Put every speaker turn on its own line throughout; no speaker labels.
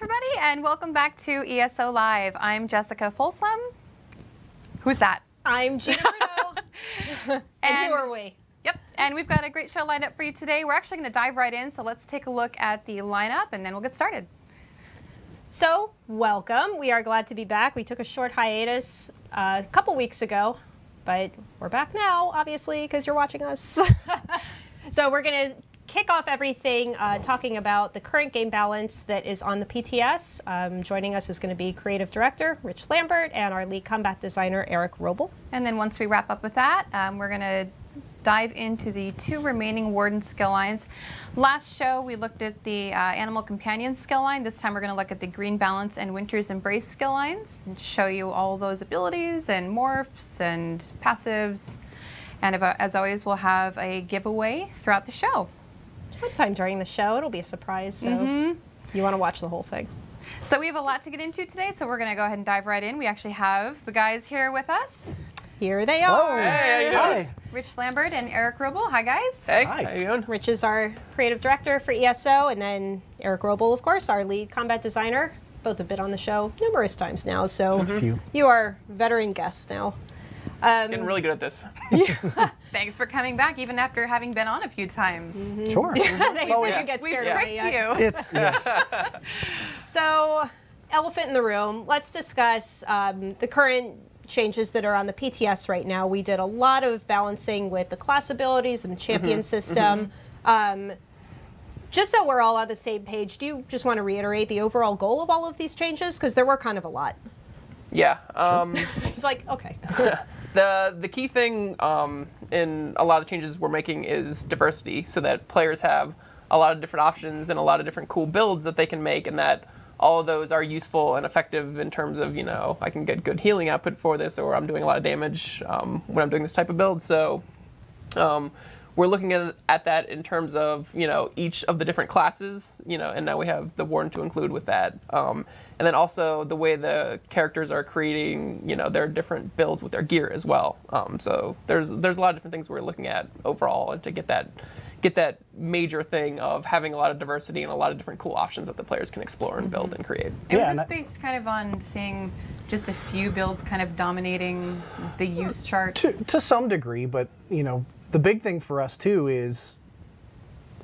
everybody, and welcome back to ESO Live. I'm Jessica Folsom. Who's that?
I'm Gina Bruno. and who are we?
Yep, and we've got a great show lined up for you today. We're actually going to dive right in, so let's take a look at the lineup, and then we'll get started.
So, welcome. We are glad to be back. We took a short hiatus a couple weeks ago, but we're back now, obviously, because you're watching us. So we're going to kick off everything talking about the current game balance that is on the PTS. Joining us is going to be Creative Director Rich Lambert and our Lead Combat Designer Eric Roble.
And then once we wrap up with that, we're going to dive into the two remaining Warden skill lines. Last show we looked at the Animal Companion skill line. This time we're going to look at the Green Balance and Winter's Embrace skill lines and show you all those abilities and morphs and passives. And as always, we'll have a giveaway throughout the show.
Sometime during the show, it'll be a surprise, so you want to watch the whole thing.
So we have a lot to get into today, so we're going to go ahead and dive right in. We actually have the guys here with us.
Here they are.
Hey, how you doing?
Rich Lambert and Eric Roble. Hi, guys.
Hey,
Hi.
how you doing?
Rich is our Creative Director for ESO, and then Eric Roble, of course, our Lead Combat Designer. Both have been on the show numerous times now, so you are veteran guests now.
Getting really good at this.
Thanks for coming back, even after having been on a few times.
Sure.
They
always-
get
We've
scared
tricked
of me.
you.
It's, yes.
So, elephant in the room, let's discuss the current changes that are on the PTS right now. We did a lot of balancing with the class abilities and the champion system. Just so we're all on the same page, do you just want to reiterate the overall goal of all of these changes? Because there were kind of a lot.
Yeah.
It's like, okay.
The key thing in a lot of the changes we're making is diversity, so that players have a lot of different options and a lot of different cool builds that they can make, and that all of those are useful and effective in terms of, you know, I can get good healing output for this, or I'm doing a lot of damage when I'm doing this type of build. So we're looking at that in terms of, you know, each of the different classes, you know, and now we have the Warden to include with that. And then also the way the characters are creating, you know, their different builds with their gear as well. So there's a lot of different things we're looking at overall, and to get that major thing of having a lot of diversity and a lot of different cool options that the players can explore and build and create.
And
Yeah,
was this based kind of on seeing just a few builds kind of dominating the use charts?
To some degree, but, you know, the big thing for us, too, is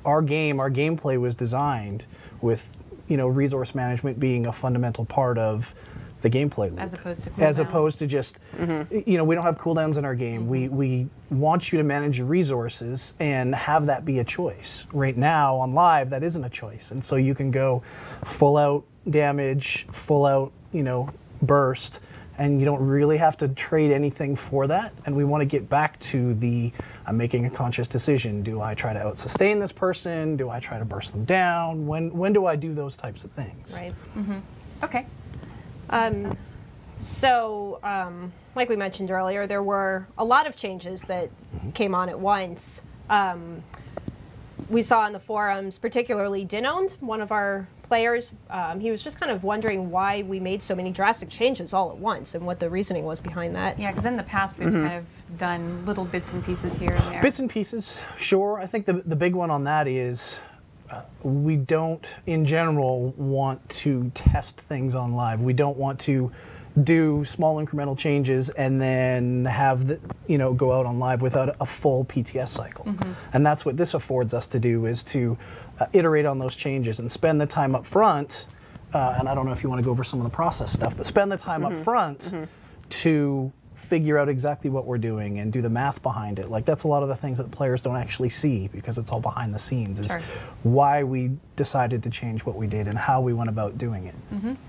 our gameplay was designed with, you know, resource management being a fundamental part of the gameplay loop.
As opposed to cooldowns.
As opposed to just, you know, we don't have cooldowns in our game. We want you to manage your resources and have that be a choice. Right now, on live, that isn't a choice. And so you can go full out damage, full out, you know, burst, and you don't really have to trade anything for that. And we want to get back to the, I'm making a conscious decision. Do I try to out-sustain this person? Do I try to burst them down? When do I do those types of things?
Right.
Okay.
So, like we mentioned earlier, there were a lot of changes that came on at once. We saw in the forums, particularly Dinoned, one of our players, he was just kind of wondering why we made so many drastic changes all at once and what the reasoning was behind that.
Yeah, because in the past we've kind of done little bits and pieces here and there.
Bits and pieces, sure. I think the big one on that is we don't, in general, want to test things on live. We don't want to do small incremental changes and then have the, you know, go out on live without a full PTS cycle. And that's what this affords us to do, is to iterate on those changes and spend the time up front. And I don't know if you want to go over some of the process stuff, but spend the time up front to figure out exactly what we're doing and do the math behind it. Like, that's a lot of the things that players don't actually see because it's all behind the scenes, is why we decided to change what we did and how we went about doing it.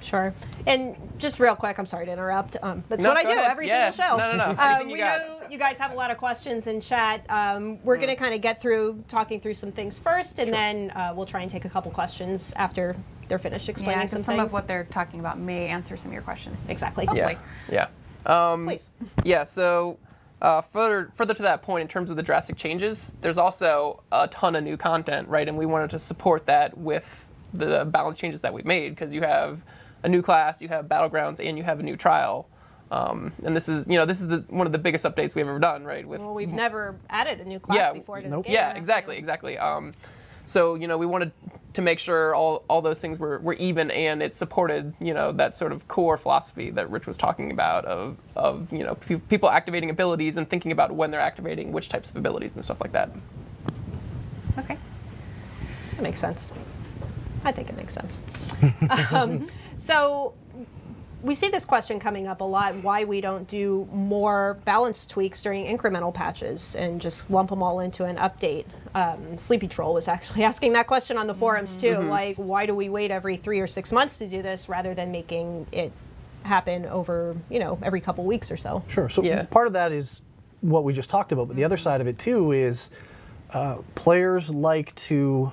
Sure. And just real quick, I'm sorry to interrupt. That's
No,
what I
go
do
ahead.
every
Yeah.
single show.
No. Anything
We
you got.
know you guys have a lot of questions in chat. We're going to kind of get through talking through some things first, and then we'll try and take a couple questions after they're finished explaining
Yeah,
some
because some
things.
of what they're talking about may answer some of your questions.
Exactly.
Hopefully.
Yeah.
Please.
Yeah, so further to that point, in terms of the drastic changes, there's also a ton of new content, right? And we wanted to support that with the balance changes that we've made, because you have a new class, you have battlegrounds, and you have a new trial. And this is, you know, one of the biggest updates we've ever done, right?
Well, we've never added a new class before to the game.
Yeah, exactly. So, you know, we wanted to make sure all those things were even, and it supported, you know, that sort of core philosophy that Rich was talking about of you know, people activating abilities and thinking about when they're activating which types of abilities and stuff like that.
Okay.
That makes sense. I think it makes sense. So we see this question coming up a lot, why we don't do more balance tweaks during incremental patches and just lump them all into an update. Sleepy Troll was actually asking that question on the forums too, like why do we wait every 3 or 6 months to do this rather than making it happen over, you know, every couple weeks or so?
Sure. So part of that is what we just talked about, but the other side of it too is players like to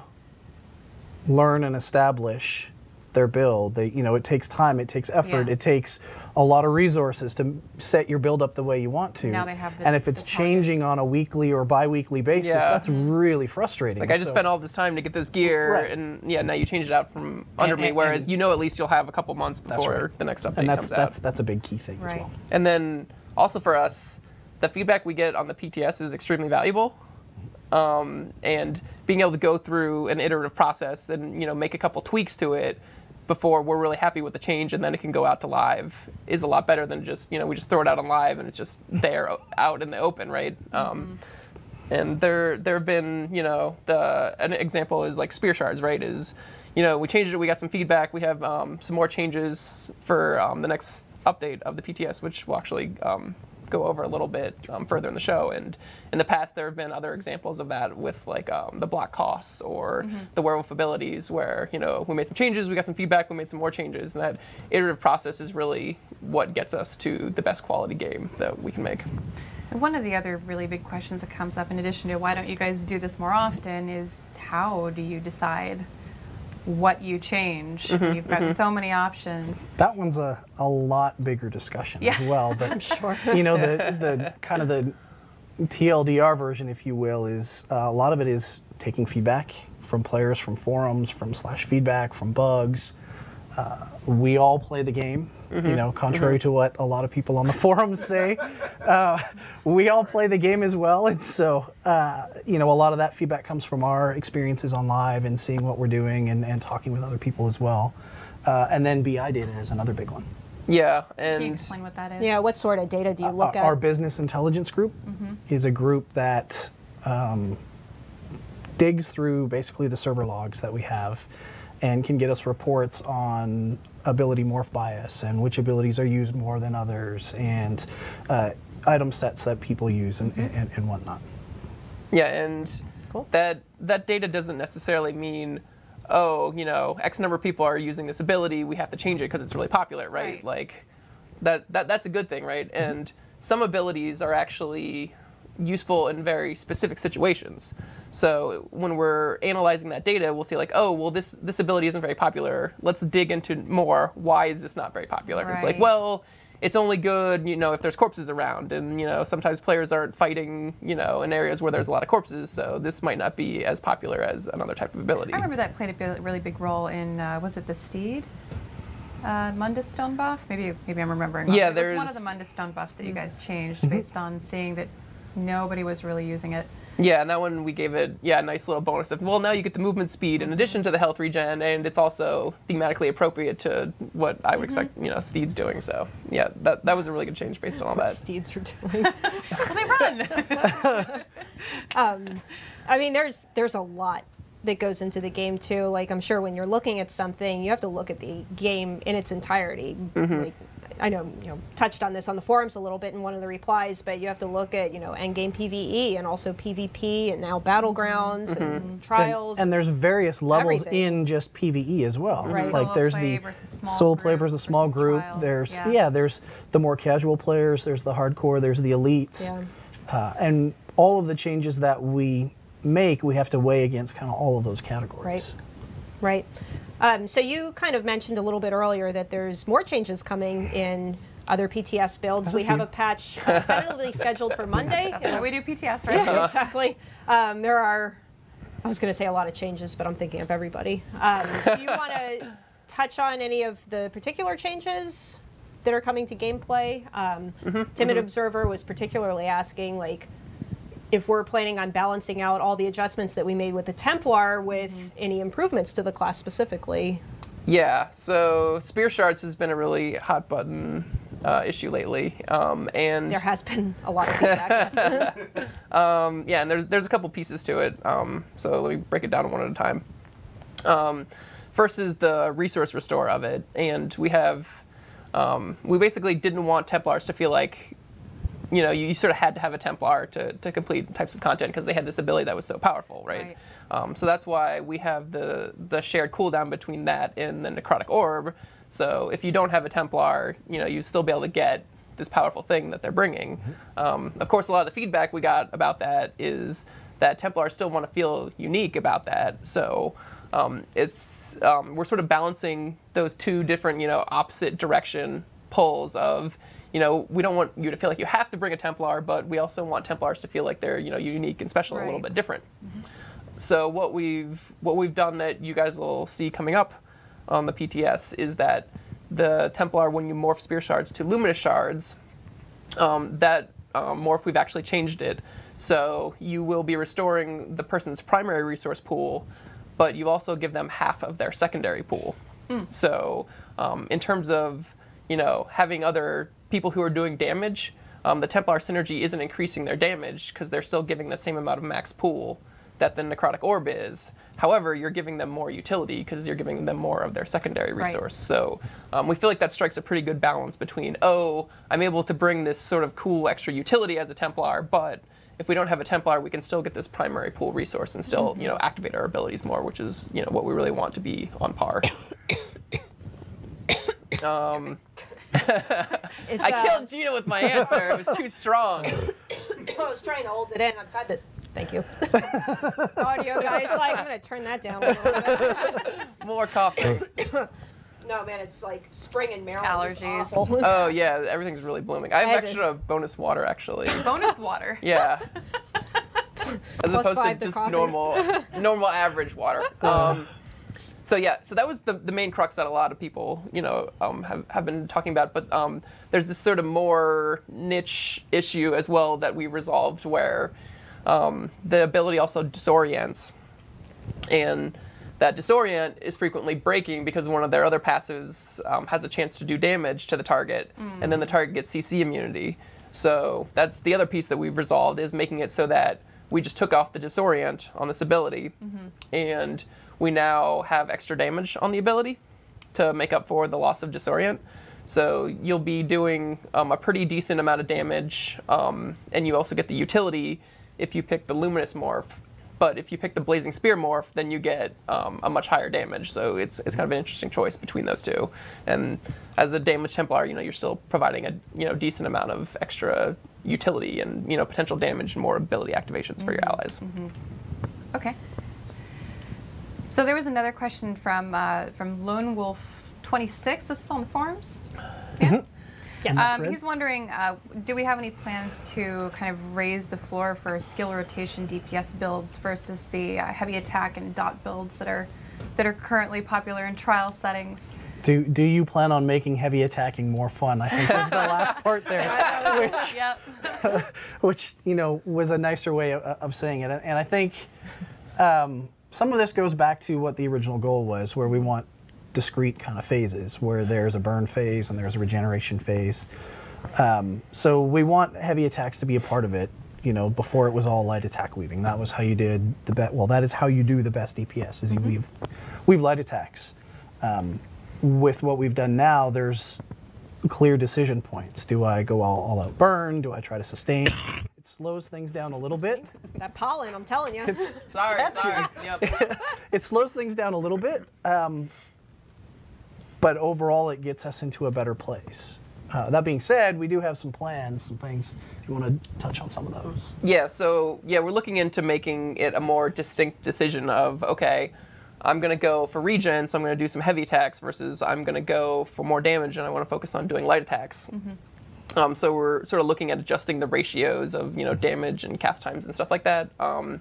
learn and establish their build. You know, it takes time, it takes effort, it takes a lot of resources to set your build up the way you want to.
Now they have
and if it's changing on a weekly or bi-weekly basis, that's really frustrating.
Like I just spent all this time to get this gear, and now you change it out from under me. Whereas you know, at least you'll have a couple months before the next update comes out.
That's a big key thing as well.
And then also for us, the feedback we get on the PTS is extremely valuable. And being able to go through an iterative process and, you know, make a couple tweaks to it before we're really happy with the change and then it can go out to live is a lot better than just, you know, we just throw it out on live and it's just there out in the open, right? And there have been, you know, an example is like Spear Shards, right? Is, you know, we changed it, we got some feedback, we have some more changes for the next update of the PTS, which we'll actually go over a little bit further in the show. And in the past, there have been other examples of that with like the block costs or the werewolf abilities where, you know, we made some changes, we got some feedback, we made some more changes. And that iterative process is really what gets us to the best quality game that we can make.
And one of the other really big questions that comes up in addition to why don't you guys do this more often is how do you decide what you change? You've got so many options.
That one's a lot bigger discussion as well. But I'm sure. You know, the kind of the TLDR version, if you will, is a lot of it is taking feedback from players, from forums, from /feedback, from bugs. We all play the game. You know, contrary to what a lot of people on the forums say, we all play the game as well. And so, you know, a lot of that feedback comes from our experiences on live and seeing what we're doing and talking with other people as well. And then BI data is another big one.
Yeah, and
can you explain what that is?
Yeah, what sort of data do you look at?
Our business intelligence group is a group that digs through basically the server logs that we have and can get us reports on ability morph bias and which abilities are used more than others and item sets that people use and whatnot.
Yeah, and that data doesn't necessarily mean, oh, you know, X number of people are using this ability, we have to change it because it's really popular, right? Like that's a good thing, right? And some abilities are actually useful in very specific situations. So when we're analyzing that data, we'll see like, oh, well, this ability isn't very popular. Let's dig into more. Why is this not very popular? It's like, well, it's only good, you know, if there's corpses around. And, you know, sometimes players aren't fighting, you know, in areas where there's a lot of corpses. So this might not be as popular as another type of ability.
I remember that played a really big role in, was it the Steed? Mundus stone buff? Maybe I'm remembering wrong.
Yeah,
it was one of the Mundus stone buffs that you guys changed based on seeing that nobody was really using it.
Yeah, and that one we gave it, a nice little bonus of, well, now you get the movement speed in addition to the health regen, and it's also thematically appropriate to what I would expect, you know, Steed's doing. So, yeah, that was a really good change based on all that.
Steeds are doing.
Well, they run.
I mean, there's a lot that goes into the game too. Like, I'm sure when you're looking at something, you have to look at the game in its entirety. Like, I know, you know, touched on this on the forums a little bit in one of the replies, but you have to look at, you know, endgame PvE and also PvP and now battlegrounds and trials.
And there's various levels in just PvE as well.
Right.
Like there's the solo play versus small group. There's there's the more casual players. There's the hardcore. There's the elites. And all of the changes that we make, we have to weigh against kind of all of those categories.
Right. So you kind of mentioned a little bit earlier that there's more changes coming in other PTS builds. We have a patch tentatively scheduled for Monday.
That's why we do PTS, right?
Yeah, exactly. There are, I was going to say a lot of changes, but I'm thinking of everybody. Do you want to touch on any of the particular changes that are coming to gameplay? Timid Observer was particularly asking, like, if we're planning on balancing out all the adjustments that we made with the Templar with any improvements to the class specifically.
Yeah, so Spear Shards has been a really hot button issue lately, and
There has been a lot of feedback. Yes.
yeah, and there's a couple pieces to it. So let me break it down one at a time. First is the resource restore of it, and we basically didn't want Templars to feel like, you know, you sort of had to have a Templar to complete types of content because they had this ability that was so powerful, right? So that's why we have the shared cooldown between that and the Necrotic Orb. So if you don't have a Templar, you know, you still be able to get this powerful thing that they're bringing. Of course, a lot of the feedback we got about that is that Templars still want to feel unique about that. So we're sort of balancing those two different, you know, opposite direction pulls of, you know, we don't want you to feel like you have to bring a Templar, but we also want Templars to feel like they're, you know, unique and special, a little bit different. So what we've done that you guys will see coming up on the PTS is that the Templar, when you morph Spear Shards to Luminous Shards, that morph, we've actually changed it. So you will be restoring the person's primary resource pool, but you also give them half of their secondary pool. So in terms of, you know, having other people who are doing damage, the Templar synergy isn't increasing their damage because they're still giving the same amount of max pool that the Necrotic Orb is. However, you're giving them more utility because you're giving them more of their secondary resource. So we feel like that strikes a pretty good balance between, oh, I'm able to bring this sort of cool extra utility as a Templar, but if we don't have a Templar, we can still get this primary pool resource and still, you know, activate our abilities more, which is, you know, what we really want to be on par. I killed Gina with my answer. It was too strong.
I was trying to hold it in. I've had this. Thank you. Audio guys, like, I'm going to turn that down a little bit.
More coffee.
No, man, it's like spring in Maryland.
Allergies.
Oh, yeah, everything's really blooming. I have extra bonus water, actually.
Bonus water.
Yeah. As
Plus
opposed
5
to just
coffee.
normal average water. So yeah, so that was the main crux that a lot of people, you know, have been talking about. But there's this sort of more niche issue as well that we resolved where the ability also disorients. And that disorient is frequently breaking because one of their other passives has a chance to do damage to the target, and then the target gets CC immunity. So that's the other piece that we've resolved, is making it so that we just took off the disorient on this ability, and we now have extra damage on the ability to make up for the loss of disorient. So you'll be doing a pretty decent amount of damage, and you also get the utility if you pick the Luminous morph. But if you pick the Blazing Spear morph, then you get a much higher damage. So it's kind of an interesting choice between those two. And as a damage Templar, you know, you're still providing a decent amount of extra utility and potential damage and more ability activations for your allies.
Okay. So there was another question from Lone Wolf 26. This was on the forums. Yeah.
Yes.
He's wondering, do we have any plans to kind of raise the floor for skill rotation DPS builds versus the heavy attack and dot builds that are currently popular in trial settings?
Do you plan on making heavy attacking more fun? I think was the last part there, which was a nicer way of saying it. And I think some of this goes back to what the original goal was, where we want discrete kind of phases, where there's a burn phase and there's a regeneration phase. So we want heavy attacks to be a part of it. Before it was all light attack weaving. That was how you did the best. Well, that is how you do the best DPS. Is you weave light attacks. With what we've done now, there's clear decision points. Do I go all out burn? Do I try to sustain? It slows things down a little bit.
That pollen, I'm telling you.
Sorry. Yep.
It slows things down a little bit. But overall, it gets us into a better place. That being said, we do have some plans, some things. If you want to touch on some of those.
Yeah, so we're looking into making it a more distinct decision of, okay, I'm going to go for regen, so I'm going to do some heavy attacks, versus I'm going to go for more damage and I want to focus on doing light attacks. So we're sort of looking at adjusting the ratios of damage and cast times and stuff like that. And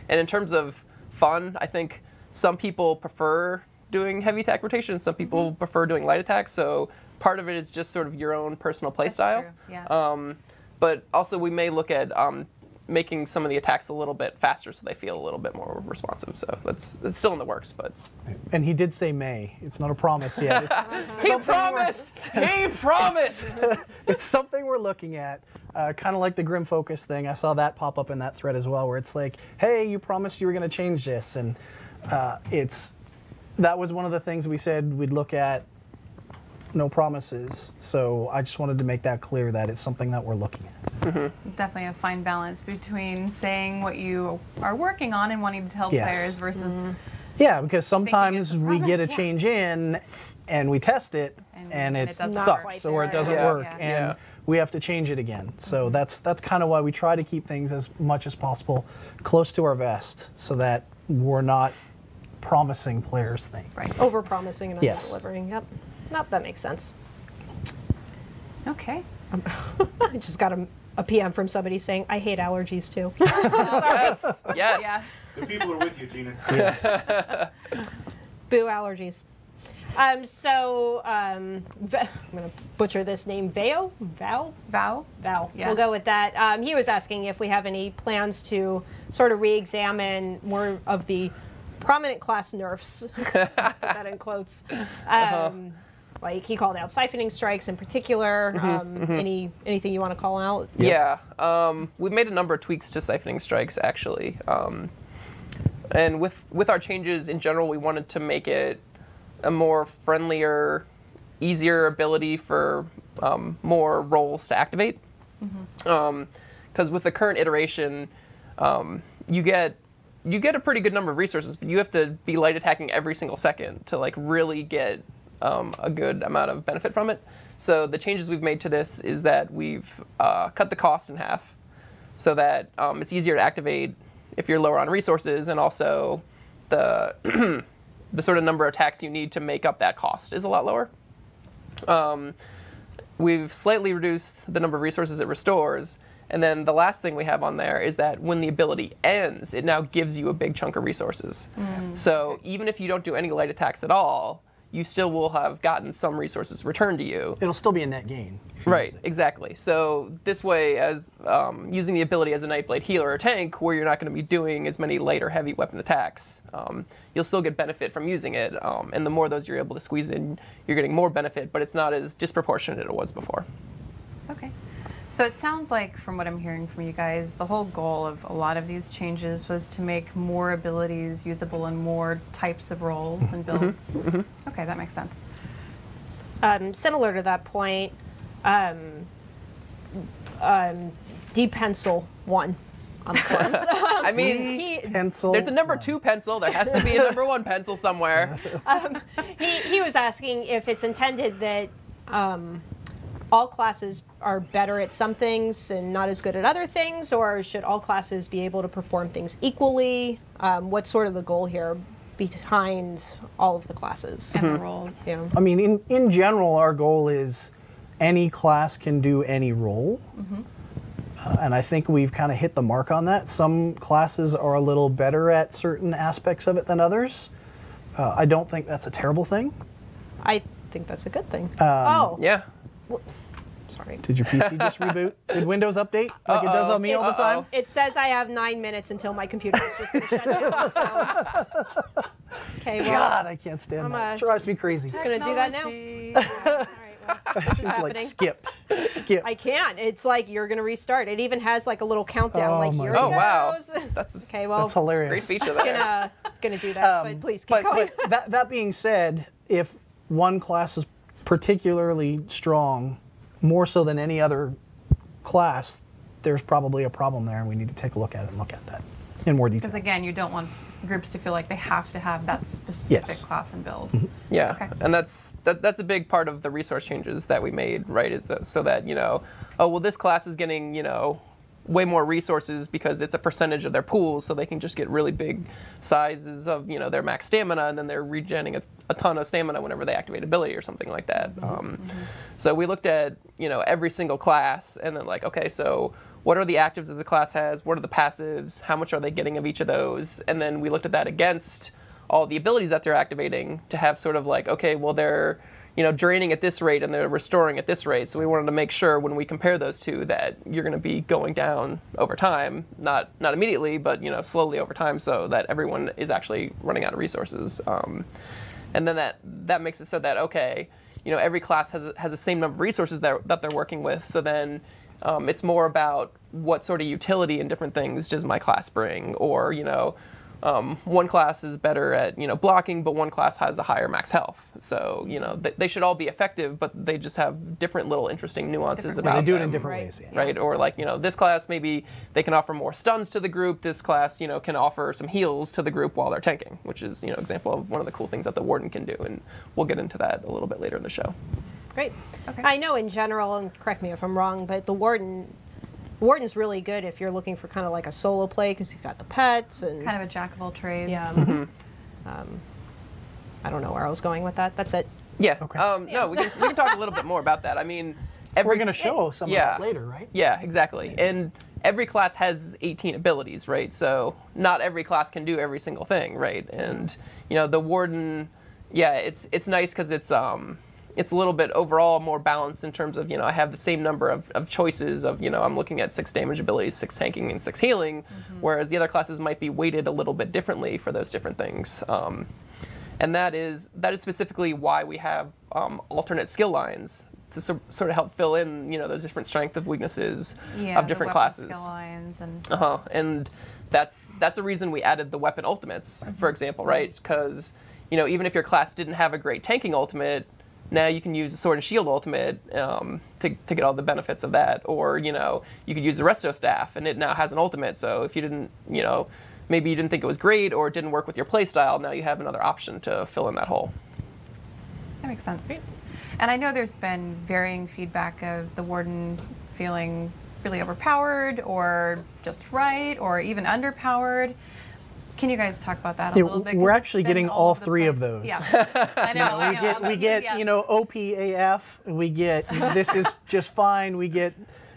in terms of fun, I think some people prefer doing heavy attack rotation, some people prefer doing light attacks. So part of it is just sort of your own personal play style.
True. Yeah.
But also we may look at making some of the attacks a little bit faster so they feel a little bit more responsive. So it's still in the works, but.
And he did say May. It's not a promise yet.
He promised! He promised!
It's something we're looking at. Kind of like the Grim Focus thing. I saw that pop up in that thread as well, where it's like, hey, you promised you were going to change this. And that was one of the things we said we'd look at. No promises. So I just wanted to make that clear that it's something that we're looking at.
Definitely a fine balance between saying what you are working on and wanting to tell players versus
Yeah, because sometimes
it's a
we get a
promise,
change in and we test it and it
it doesn't
sucks or it doesn't work
Yeah.
and we have to change it again. So that's kind of why we try to keep things as much as possible close to our vest so that we're not promising players things.
Right.
Over-promising and
Yes.
under-delivering. Yep. Nope, that makes sense.
Okay.
I just got a PM from somebody saying, I hate allergies too.
Yes. Yes.
Yeah.
The people are with you, Gina.
Boo allergies. I'm going to butcher this name, Vow?
Vow?
Val.
Yeah.
We'll go with that. He was asking if we have any plans to sort of re-examine more of the prominent class nerfs, put that in quotes. Like he called out siphoning strikes in particular. Anything you want to call out?
Yeah, we've made a number of tweaks to siphoning strikes actually, and with our changes in general, we wanted to make it a more friendlier, easier ability for more roles to activate. Because with the current iteration, you get a pretty good number of resources, but you have to be light attacking every single second to like really get a good amount of benefit from it. So the changes we've made to this is that we've cut the cost in half so that it's easier to activate if you're lower on resources, and also the the sort of number of attacks you need to make up that cost is a lot lower. We've slightly reduced the number of resources it restores, and then the last thing we have on there is that when the ability ends, it now gives you a big chunk of resources. So even if you don't do any light attacks at all, you still will have gotten some resources returned to you.
It'll still be a net gain. if you
Right,
use it.
exactly. So this way, as using the ability as a Nightblade healer or tank, where you're not going to be doing as many light or heavy weapon attacks, you'll still get benefit from using it. And the more those you're able to squeeze in, you're getting more benefit, but it's not as disproportionate as it was before.
Okay. So it sounds like, from what I'm hearing from you guys, the whole goal of a lot of these changes was to make more abilities usable in more types of roles and builds. Okay, that makes sense.
Similar to that point, D-Pencil won on the forums.
I mean,
Pencil.
there's a number 2 pencil. There has to be a number 1 pencil somewhere.
he was asking if it's intended that all classes are better at some things and not as good at other things, or should all classes be able to perform things equally? What's sort of the goal here behind all of the classes?
And the roles.
Yeah.
I mean, in general, our goal is any class can do any role. And I think we've kind of hit the mark on that. Some classes are a little better at certain aspects of it than others. I don't think that's a terrible thing.
I think that's a good thing.
Yeah.
Sorry.
Did your PC just reboot? Did Windows update like it does on me all the time?
It says I have 9 minutes until my computer is just going to shut down. So. Okay, well,
God, I can't stand
I'm,
that. It drives me crazy.
just going to do that now.
Technology.
All right, well, this is
It's like
happening.
skip.
I can't. It's like you're going to restart. It even has like a little countdown.
Oh
like
my
here
Oh,
it
wow.
goes.
That's
Okay, well,
That's hilarious.
great feature there.
gonna do that. But please keep going.
But that being said, if one class is particularly strong, more so than any other class, there's probably a problem there, and we need to take a look at it and look at that in more detail.
Because again, you don't want groups to feel like they have to have that specific
Yes.
class and build.
Yeah,
Okay.
and that's a big part of the resource changes that we made, right? Is so that, oh, well, this class is getting, way more resources because it's a percentage of their pools, so they can just get really big sizes of, their max stamina, and then they're regenerating a ton of stamina whenever they activate ability or something like that. So we looked at, every single class, and then like, okay, so what are the actives that the class has? What are the passives? How much are they getting of each of those? And then we looked at that against all the abilities that they're activating to have sort of like, okay, well, they're draining at this rate and they're restoring at this rate. So we wanted to make sure when we compare those two that you're going to be going down over time, not immediately, but slowly over time, so that everyone is actually running out of resources. And then that makes it so that okay, every class has the same number of resources that they're working with. So then it's more about what sort of utility and different things does my class bring, or one class is better at blocking, but one class has a higher max health. So they should all be effective, but they just have different little interesting nuances about
they do it
them,
in different ways,
right? Or like this class maybe they can offer more stuns to the group. This class can offer some heals to the group while they're tanking, which is example of one of the cool things that the warden can do, and we'll get into that a little bit later in the show.
Great.
Okay.
I know in general, and correct me if I'm wrong, but the Warden's really good if you're looking for kind of like a solo play because he's got the pets and
Kind of a jack of all trades.
yeah. I don't know where I was going with that. That's it.
Yeah.
Okay.
No, we can talk a little bit more about that. I mean,
We're going to show some of
yeah.
that later, right?
Yeah, exactly. And every class has 18 abilities, right? So not every class can do every single thing, right? And the warden, yeah, it's nice because it's a little bit overall more balanced in terms of I have the same number of choices of I'm looking at 6 damage abilities, 6 tanking, and 6 healing, whereas the other classes might be weighted a little bit differently for those different things. And that is specifically why we have alternate skill lines to sort of help fill in those different strengths of weaknesses of different
the weapon
classes.
skill lines and
And that's a reason we added the weapon ultimates, for example, right? Because even if your class didn't have a great tanking ultimate, now you can use the sword and shield ultimate to get all the benefits of that, or you could use the resto staff and it now has an ultimate. So if you didn't maybe you didn't think it was great or it didn't work with your playstyle, now you have another option to fill in that hole.
that makes sense. And I know there's been varying feedback of the warden feeling really overpowered or just right or even underpowered. Can you guys talk about that a little bit?
We're
'Cause
actually
it's been
getting
all
all
over the
3 of
place.
those.
Yeah, I know.
We get
Yes.
OPAF, we get this is just fine, we get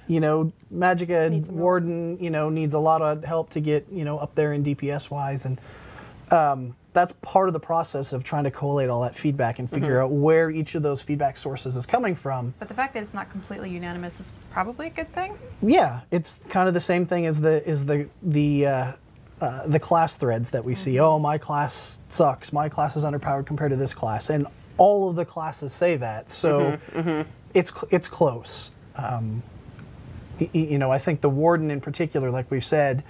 Magicka Warden needs a lot of help to get up there in DPS wise, and that's part of the process of trying to collate all that feedback and figure out where each of those feedback sources is coming from.
But the fact that it's not completely unanimous is probably a good thing.
Yeah, it's kind of the same thing as the class threads that we see. Oh, my class sucks. My class is underpowered compared to this class, and all of the classes say that. So it's close. I think the warden in particular, like we've said,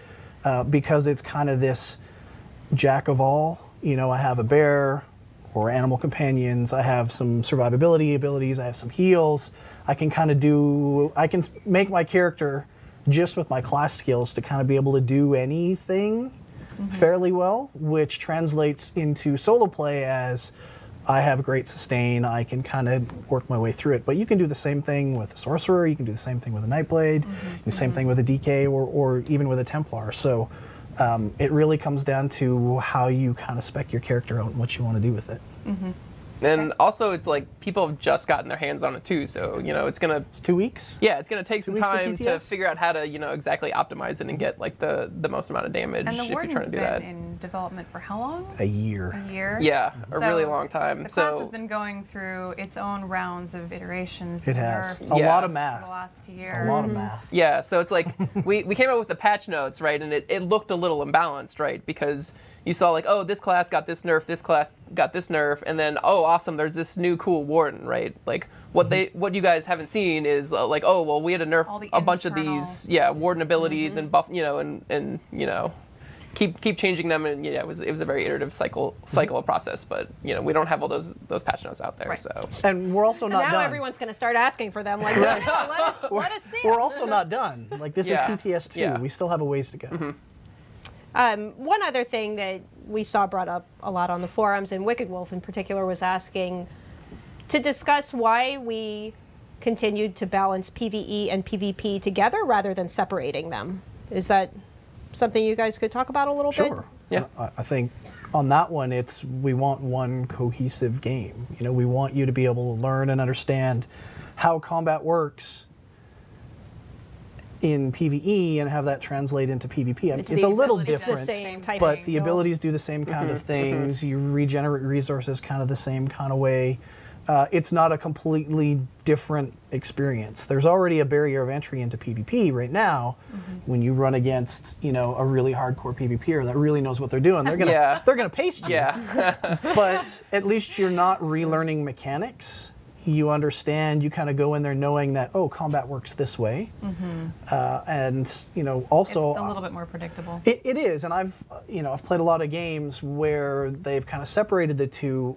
because it's kind of this jack of all. I have a bear or animal companions. I have some survivability abilities. I have some heals. I can make my character just with my class skills to kind of be able to do anything fairly well, which translates into solo play as I have great sustain, I can kind of work my way through it. But you can do the same thing with a sorcerer, you can do the same thing with a nightblade, the same thing with a DK or even with a Templar. So it really comes down to how you kind of spec your character out and what you want to do with it.
And also, it's like people have just gotten their hands on it too, so it's
2 weeks.
Yeah, it's gonna take some
2 weeks of
time to
PTS?
figure out how to exactly optimize it and get like the most amount of damage
And the
if you're
warden's
trying to do
been
that.
in development for how long?
A year.
A year?
Yeah, a really
So
long time.
The
So
class has been going through its own rounds of iterations.
It
and
has.
nerfs
A
Yeah.
lot of
for
math.
the last year.
A lot of math.
yeah, so it's like we came out with the patch notes, right, and it looked a little imbalanced, right, because you saw like, oh, this class got this nerf, this class got this nerf, and then oh, awesome, there's this new cool warden, right? Like what you guys haven't seen is like, oh, well, we had to nerf
All the
a bunch of
internal-
these, warden abilities and buff, and keep changing them, and it was a very iterative cycle process, but we don't have all those patch notes out there,
Right.
so.
And we're also not
now
done.
everyone's going to start asking for them. Like, let us see
We're
them.
also not done. Like this
Yeah.
is PTS 2.
Yeah.
We still have a ways to go.
One other thing that we saw brought up a lot on the forums, and Wicked Wolf in particular was asking to discuss why we continued to balance PvE and PvP together rather than separating them. Is that something you guys could talk about a little bit?
Sure.
Yeah.
I think on that one, we want one cohesive game. We want you to be able to learn and understand how combat works in PvE and have that translate into PvP. I mean, it's a little
abilities
different,
the same type
but
of
the
skill.
abilities do the same kind of things. You regenerate resources kind of the same kind of way. it's not a completely different experience. There's already a barrier of entry into PvP right now. When you run against, you know, a really hardcore PvPer that really knows what they're doing, they're gonna they're gonna paste you.
Yeah.
But at least you're not relearning mechanics. You understand. You kind of go in there knowing that, oh, combat works this way, and you know, also
It's a little bit more predictable.
it is. And I've played a lot of games where they've kind of separated the two.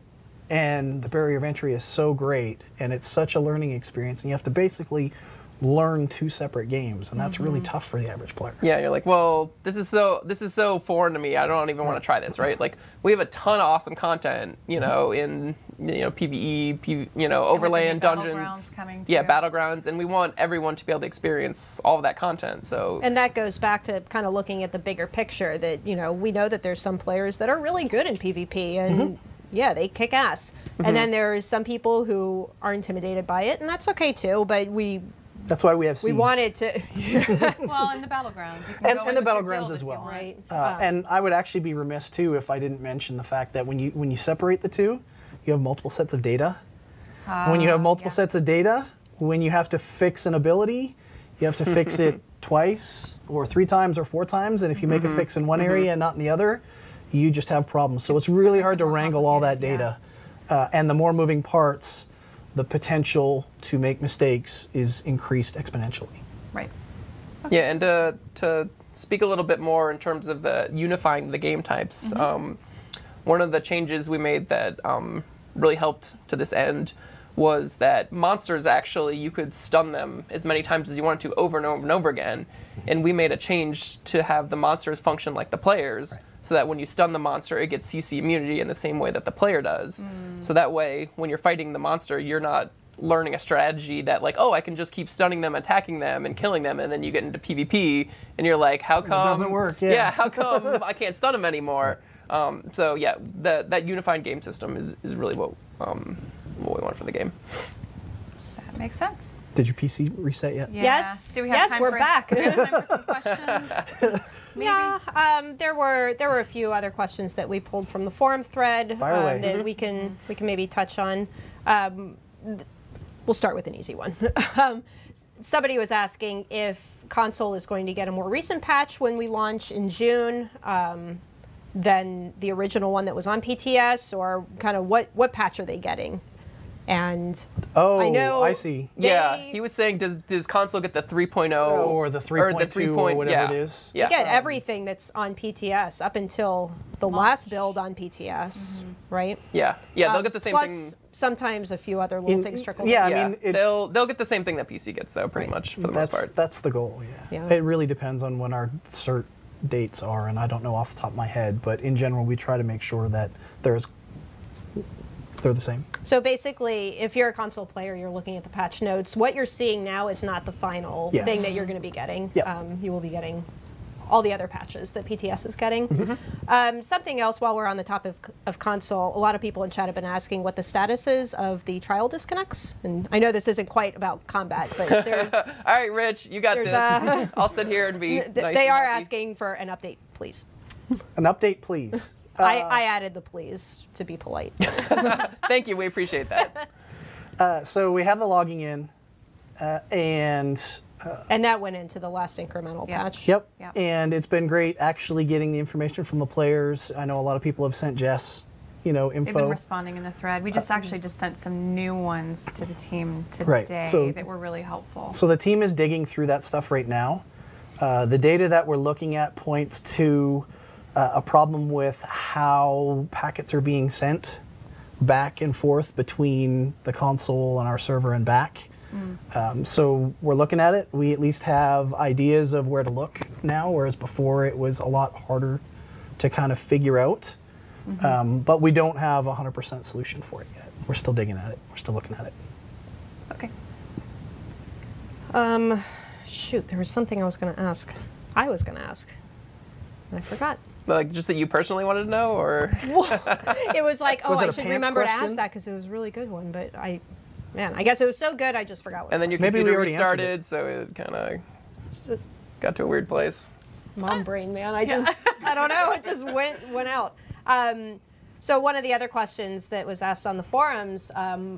And the barrier of entry is so great, and it's such a learning experience, and you have to basically learn two separate games, and that's really tough for the average player.
Yeah, you're like, well, this is so foreign to me. I don't even want to try this, right? Like, we have a ton of awesome content, you know, in PvE, Overland dungeons,
Battlegrounds coming
yeah,
too.
Battlegrounds, and we want everyone to be able to experience all of that content. So,
And that goes back to kind of looking at the bigger picture. That we know that there's some players that are really good in PvP, and yeah, they kick ass. And then there's some people who are intimidated by it, and that's okay too. But
That's why we have Siege.
we wanted to,
Well, in the battlegrounds. You can
and
go
the
in with your
Battlegrounds
guild
as
if you
well.
want.
right?
And I would actually be remiss too if I didn't mention the fact that when you separate the two, you have multiple sets of data. When you have multiple sets of data, when you have to fix an ability, you have to fix it twice or 3 times or 4 times, and if you make a fix in one area and not in the other, you just have problems. So it's really hard to wrangle all that data. And the more moving parts, the potential to make mistakes is increased exponentially.
Right.
yeah, and to speak a little bit more in terms of unifying the game types, one of the changes we made that really helped to this end was that monsters, actually, you could stun them as many times as you wanted to over and over and over again. And we made a change to have the monsters function like the players, so that when you stun the monster, it gets CC immunity in the same way that the player does. So that way, when you're fighting the monster, you're not learning a strategy that, like, oh, I can just keep stunning them, attacking them, and killing them, and then you get into PvP, and you're like, how come...
It doesn't work, yeah.
how come I can't stun them anymore? So yeah, that unified game system is really what we want for the game.
That makes sense.
Did your PC reset yet?
Yeah.
Yes.
Do we have
Yes,
time
we're
for,
back.
Do we have time for some questions? Maybe.
Yeah, there were a few other questions that we pulled from the forum thread
Fire away.
that we can maybe touch on. We'll start with an easy one. Somebody was asking if console is going to get a more recent patch when we launch in June than the original one that was on PTS, or kind of what patch are they getting? And
Oh,
I know
I see.
Yeah, he was saying, does console get the 3.0
Or the 3.2 or whatever it is.
Yeah.
they get everything that's on PTS up until the last build on PTS, right?
Yeah, they'll get the same
Plus,
thing.
sometimes a few other little things trickle in.
yeah,
Yeah,
I mean,
they'll get the same thing that PC gets, though, pretty much, for the most part.
That's the goal, yeah.
Yeah.
It really depends on when our cert dates are, and I don't know off the top of my head, but in general, we try to make sure that they're the same.
So basically, if you're a console player, you're looking at the patch notes. What you're seeing now is not the final
Yes.
thing that you're going to be getting.
Yep.
You will be getting all the other patches that PTS is getting. Something else, while we're on the topic of console, a lot of people in chat have been asking what the status is of the trial disconnects. And I know this isn't quite about combat, but there's,
All right, Rich, you got
There's
this. I'll sit here and be nice
they
and
are
happy.
asking for an update, please.
An update, please.
I added the please to be polite.
Thank you, we appreciate that.
So we have the logging in, and
And that went into the last incremental
Yeah.
patch.
yep,
Yep.
and it's been great actually getting the information from the players. I know a lot of people have sent Jess, info.
They've been responding in the thread. We just actually just sent some new ones to the team today
Right, so-
that were really helpful.
So the team is digging through that stuff right now. The data that we're looking at points to a problem with how packets are being sent back and forth between the console and our server and back. So we're looking at it. We at least have ideas of where to look now, whereas before it was a lot harder to kind of figure out. But we don't have a 100% solution for it yet. We're still digging at it. We're still looking at it.
Okay.
Shoot, there was something I was going to ask. I was going to ask. And I forgot.
Like, just that you personally wanted to know, or?
It was like, oh,
Was it
I
a
should
pants
remember to ask
question?
that because it was a really good one. But I guess it was so good I just forgot what
And then
it
your
was.
Maybe we
computer
already answered
restarted, so it kind of got to a weird place.
Mom brain, man. I don't know. It just went out. So one of the other questions that was asked on the forums,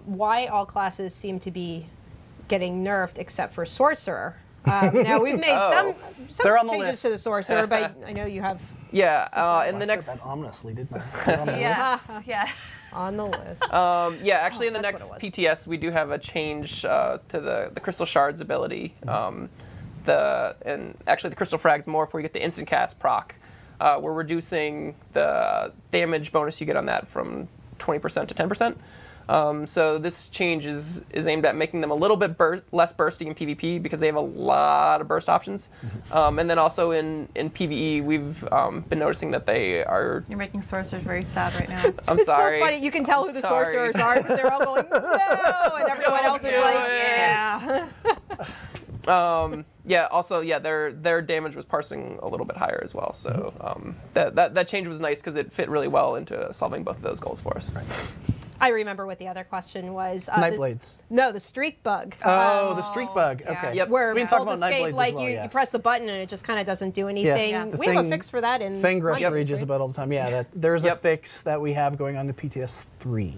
why all classes seem to be getting nerfed except for Sorcerer. Now we've made some
They're on the
changes
list.
to the Sorcerer, but I know you have
Yeah, in
I
the
said
next
that ominously, didn't I? They're on the list.
Yes, yeah.
on the list.
yeah, actually in the
that's
next
what it
PTS we do have a change to the Crystal Shards ability. And actually the Crystal Frag's more if we get the instant cast proc. We're reducing the damage bonus you get on that from 20% to 10%. So this change is aimed at making them a little bit less bursty in PvP because they have a lot of burst options. And then also in PvE, we've been noticing that they are...
You're making sorcerers very sad right now.
I'm
It's
sorry.
so funny. You can tell who the
sorry.
sorcerers are because they're all going, no, and everyone else is
do
like,
it.
yeah.
Yeah. Also, yeah, their damage was parsing a little bit higher as well. So that change was nice because it fit really well into solving both of those goals for us. Right.
I remember what the other question was.
Nightblades.
No, the streak bug.
Oh, the streak bug.
yeah.
Okay.
Yep.
Where
We can talk
Cold
about
Escape,
Nightblades
like
as well,
you
yes.
press the button and it just kind of doesn't do anything.
Yes,
We have a fix for that in
Fangrush
Mondays,
rages
right?
about all the time. Yeah, that there's a
Yep.
fix that we have going on to PTS 3.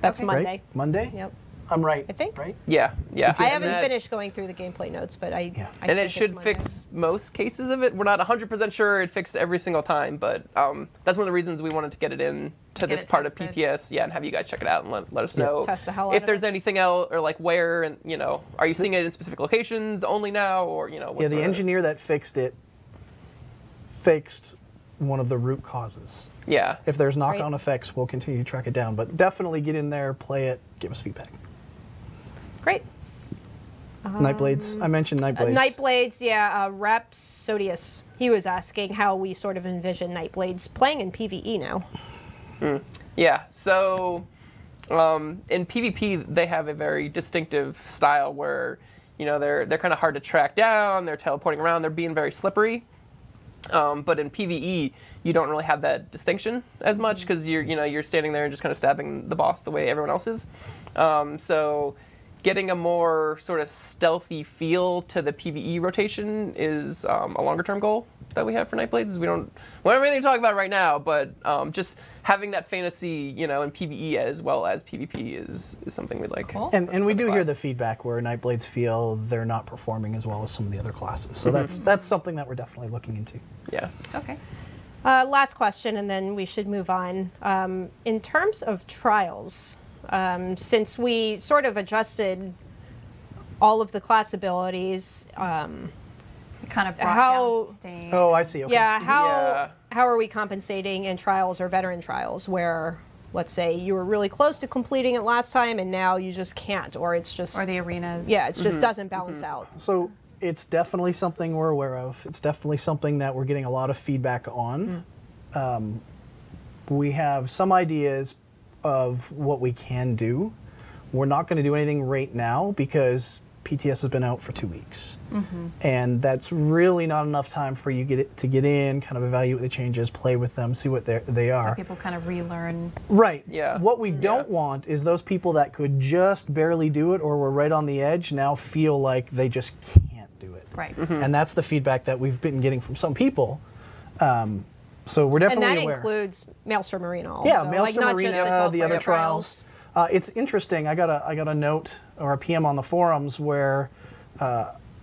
That's
Okay.
Monday.
Right? Monday?
Yep.
I'm right.
I think.
Right?
Yeah.
I
And
haven't
that-
finished going through the gameplay notes, but I
Yeah.
I
And
think
it
it's
should
Monday.
fix most cases of it. We're not 100% sure it fixed every single time, but that's one of the reasons we wanted to get it in to
Get
this
it
part of
tested.
PTS. Yeah, and have you guys check it out and let us know
Test the hell out
if
of
there's
it.
anything else or like where and are you seeing it in specific locations only now or what
Yeah, the
sort of-
engineer that fixed it fixed one of the root causes.
Yeah.
If there's knock-on
Great.
effects, we'll continue to track it down. But definitely get in there, play it, give us feedback.
Great.
Nightblades. I mentioned Nightblades.
Nightblades, yeah. Rapsodius. He was asking how we sort of envision Nightblades playing in PvE now.
Yeah. So in PvP, they have a very distinctive style where they're kind of hard to track down. They're teleporting around. They're being very slippery. But in PvE, you don't really have that distinction as much because you're standing there and just kind of stabbing the boss the way everyone else is. So getting a more sort of stealthy feel to the PvE rotation is a longer term goal that we have for Nightblades. We don't have anything to talk about right now, but just having that fantasy, in PvE as well as PvP is something we'd like.
Cool.
And we
for the
do hear
class.
the feedback where Nightblades feel they're not performing as well as some of the other classes. So that's something that we're definitely looking into.
Yeah.
Okay.
Last question, and then we should move on. In terms of trials, since we sort of adjusted all of the class abilities,
Kind of brought
How-
down stain.
Oh, I see. Okay.
yeah,
Yeah.
how are we compensating in trials or veteran trials where, let's say, you were really close to completing it last time and now you just can't, or it's just
Or the arenas.
yeah, it just doesn't balance out.
So it's definitely something we're aware of. It's definitely something that we're getting a lot of feedback on. We have some ideas of what we can do. We're not going to do anything right now because PTS has been out for 2 weeks. And that's really not enough time for you to get in, kind of evaluate the changes, play with them, see what they are.
Have people kind of relearn.
Right.
Yeah.
What we don't want is those people that could just barely do it or were right on the edge now feel like they just can't do it.
Right.
And that's the feedback that we've been getting from some people. So we're
And
definitely
that
aware.
includes Maelstrom Arena also.
Yeah,
like
Maelstrom
not
Arena,
just the 12
the other
player
trials. It's interesting. I got a note or a PM on the forums where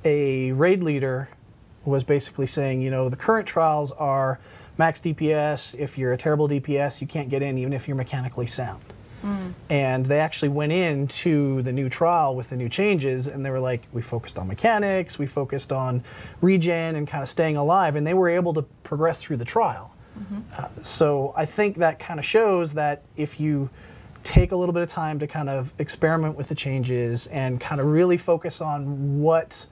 a raid leader was basically saying, the current trials are max DPS. If you're a terrible DPS, you can't get in even if you're mechanically sound. And they actually went into the new trial with the new changes, and they were like, we focused on mechanics, we focused on regen and kind of staying alive, and they were able to progress through the trial. So I think that kind of shows that if you take a little bit of time to kind of experiment with the changes and kind of really focus on what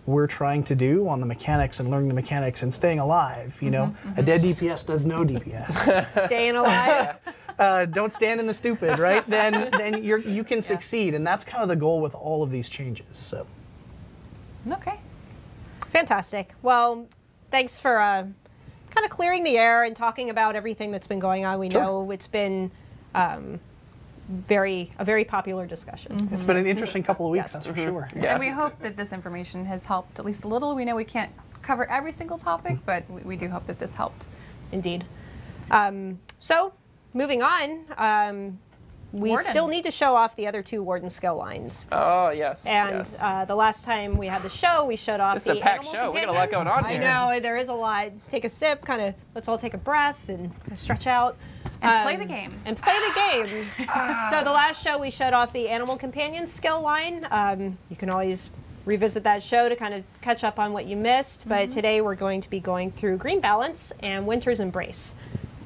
we're trying to do on the mechanics and learning the mechanics and staying alive, a dead DPS does no DPS.
Staying alive.
Don't stand in the stupid, right? Then you can succeed, and that's kind of the goal with all of these changes. So,
Okay.
Fantastic. Well, thanks for kind of clearing the air and talking about everything that's been going on. We
Sure.
know it's been a very popular discussion.
it's been an interesting couple of weeks,
Yes.
that's for sure.
Yes.
And we hope that this information has helped at least a little. We know we can't cover every single topic, but we do hope that this helped.
Indeed. So, moving on, we
Warden.
still need to show off the other 2 warden skill lines.
Oh, yes.
And
yes.
the last time we had the show, we showed off
This
the
is a packed
animal
show. We got a lot
companions.
going on
I
here.
know, there is a lot. Take a sip, kind of, let's all take a breath and kind of stretch out.
And play the game.
And play the game. So the last show, we showed off the animal companion skill line. You can always revisit that show to kind of catch up on what you missed. But today we're going to be going through Green Balance and Winter's Embrace.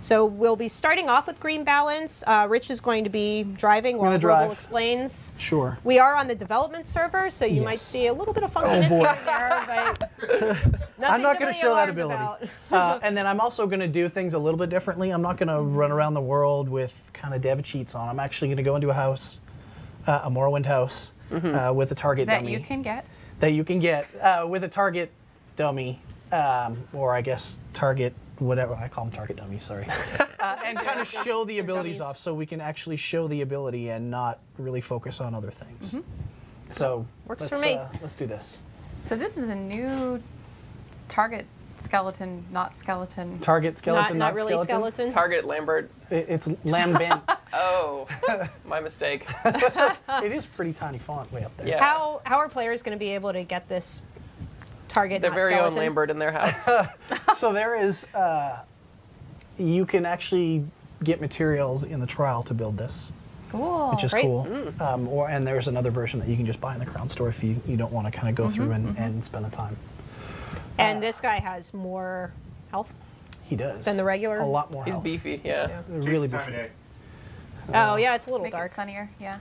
So we'll be starting off with Green Balance. Rich is going to be driving while Robo explains.
Sure.
We are on the development server, so you might
Yes.
see a little bit of funkiness
boy.
here and there, but
I'm not
going to
show that ability. And then I'm also going to do things a little bit differently. I'm not going to run around the world with kind of dev cheats on. I'm actually going to go into a house, a Morrowind house, with a target
That
dummy.
you can get.
That you can get with a target dummy, or I guess target whatever. I call them target dummies, sorry. And kind of show the abilities
dummies.
off so we can actually show the ability and not really focus on other things. So
Works
let's,
for me.
Let's do this.
So this is a new target skeleton, not skeleton.
Target skeleton,
not really skeleton.
Target Lambert.
It's lambent.
Oh, my mistake.
It is pretty tiny font way up there.
Yeah.
How are players going to be able to get this target,
Their
not
very
skeleton?
own Lambert in their house.
So there is, you can actually get materials in the trial to build this,
Cool.
which is
Great.
cool. And there's another version that you can just buy in the Crown Store if you don't want to kind of go through and spend the time.
And this guy has more health
He does.
than the regular.
A lot more
He's
health.
beefy, yeah.
Really
Time of
beefy.
day.
Oh, yeah, it's a little
Make
dark.
it sunnier. Yeah.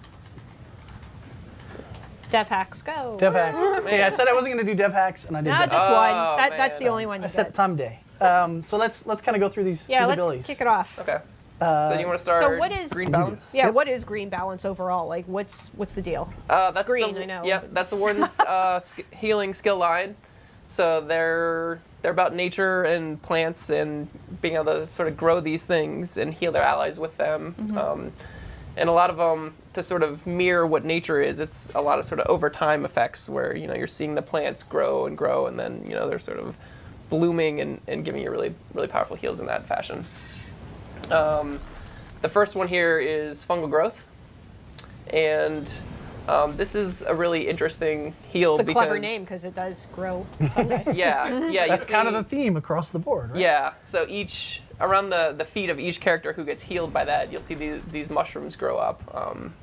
Dev hacks, go.
Dev hacks. Yeah, I said I wasn't going to do dev hacks, and I did.
No,
dev
just
hacks.
one. That's the
man.
only one
I
you
set the
get.
time of day. So let's kind of go through these,
Yeah,
these
let's
abilities.
kick it off.
Okay. So you want to start
So what is-
Green Balance?
Yeah, what is Green Balance overall? Like, what's the deal?
That's
green,
the,
I know.
Yep, that's the Warden's healing skill line. So they're about nature and plants and being able to sort of grow these things and heal their allies with them. And a lot of them, to sort of mirror what nature is, it's a lot of sort of over time effects where, you're seeing the plants grow, and then, they're sort of blooming and giving you really, really powerful heals in that fashion. The first one here is fungal growth. And this is a really interesting heal.
It's a
because,
clever name because it does grow fungi.
Yeah,
That's
you
kind of
see-
the theme across the board, right?
Yeah, so around the feet of each character who gets healed by that, you'll see these mushrooms grow up.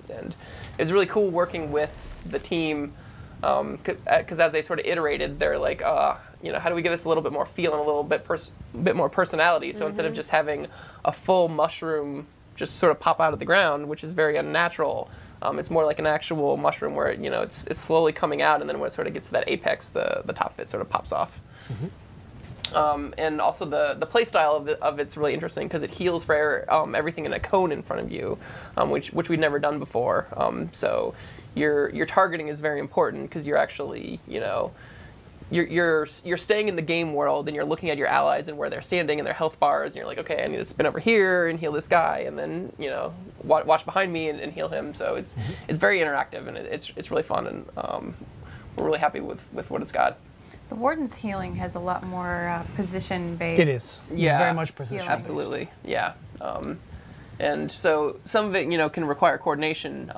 And it's really cool working with the team, because as they sort of iterated, they're like, how do we give this a little bit more feel and a little bit more personality? So instead of just having a full mushroom just sort of pop out of the ground, which is very unnatural, it's more like an actual mushroom where it's slowly coming out, and then when it sort of gets to that apex, the top of it sort of pops off. And also the play style of it's really interesting because it heals for everything in a cone in front of you, which we've never done before. So your targeting is very important because you're actually you're staying in the game world and you're looking at your allies and where they're standing and their health bars, and you're like, okay, I need to spin over here and heal this guy, and then watch behind me and heal him. So it's very interactive, and it's really fun, and we're really happy with what it's got.
The Warden's healing has a lot more position-based.
It is.
Yeah.
Very much precision.
Absolutely, yeah. And so some of it, can require coordination,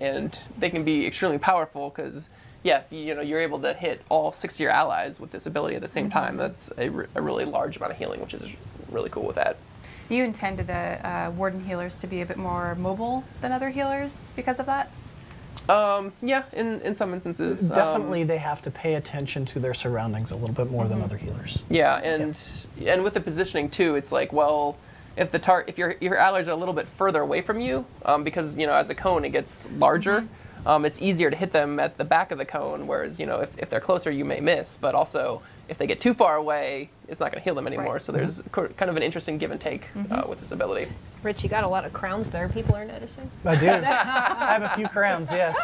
and they can be extremely powerful because, yeah, if you're able to hit all 6 of your allies with this ability at the same time, that's a really large amount of healing, which is really cool with that.
You intended the Warden healers to be a bit more mobile than other healers because of that?
Yeah, in some instances.
Definitely, they have to pay attention to their surroundings a little bit more than other healers.
Yeah, and with the positioning too, it's like, well, if your allies are a little bit further away from you, because as a cone it gets larger, it's easier to hit them at the back of the cone. Whereas if they're closer, you may miss, but also if they get too far away, it's not going to heal them anymore.
Right.
So there's kind of an interesting give and take with this ability.
Rich, you got a lot of crowns there. People are noticing.
I do. I have a few crowns, yes.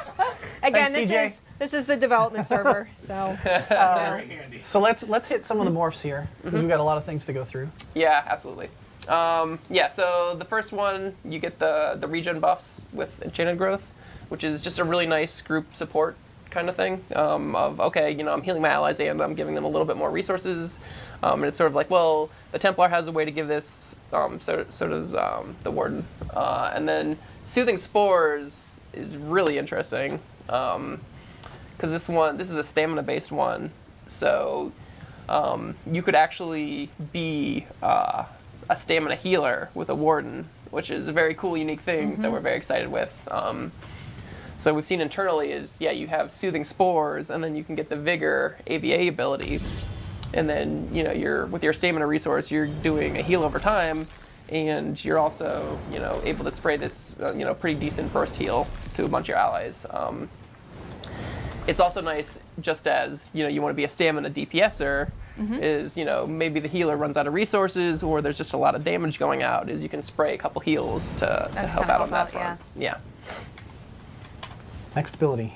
Again,
Thanks, CJ.
this is the development server, so
Very handy.
So let's hit some of the morphs here because we've got a lot of things to go through.
Yeah, absolutely. So the first one, you get the regen buffs with Enchanted Growth, which is just a really nice group support kind of thing of, okay, I'm healing my allies and I'm giving them a little bit more resources. And it's sort of like, well, the Templar has a way to give this, so does the Warden. And then Soothing Spores is really interesting, because this is a stamina-based one. So you could actually be a stamina healer with a Warden, which is a very cool, unique thing that we're very excited with. So we've seen internally is, you have Soothing Spores, and then you can get the Vigor AVA ability. And then, with your stamina resource, you're doing a heal over time, and you're also, able to spray this, pretty decent burst heal to a bunch of your allies. It's also nice, just as, you want to be a stamina DPSer, is, maybe the healer runs out of resources, or there's just a lot of damage going out, is you can spray a couple heals to help out on that front. Yeah.
Next ability.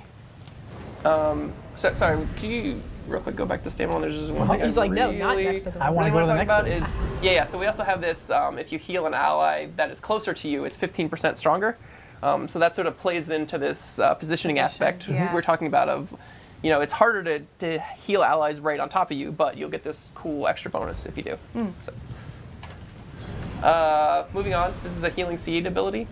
Sorry, can you real quick go back to stamina? There's just one thing
He's like, no, not next ability.
I want to go to the next one.
Yeah. So we also have this. If you heal an ally that is closer to you, it's 15% stronger. So that sort of plays into this positioning aspect we're talking about. Of, it's harder to heal allies right on top of you, but you'll get this cool extra bonus if you do. So, moving on, this is the Healing Seed ability.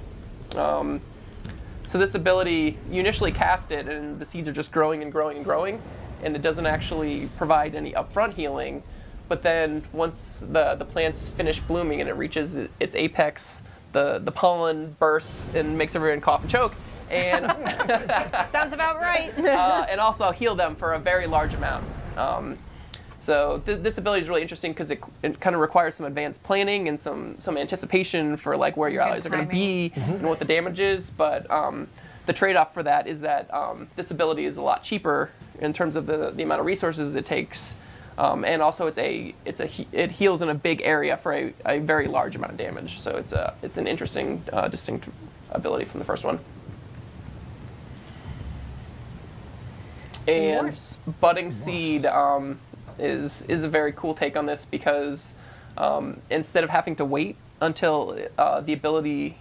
So this ability, you initially cast it, and the seeds are just growing and growing and growing, and it doesn't actually provide any upfront healing. But then once the plants finish blooming and it reaches its apex, the pollen bursts and makes everyone cough and choke. And
sounds about right.
And also heal them for a very large amount. So this ability is really interesting because it kind of requires some advanced planning and some anticipation for like where your allies are going to be and what the damage is. But the trade-off for that is that this ability is a lot cheaper in terms of the amount of resources it takes, and also it heals in a big area for a very large amount of damage. So it's an interesting distinct ability from the first one. And Budding Seed is a very cool take on this because instead of having to wait until the ability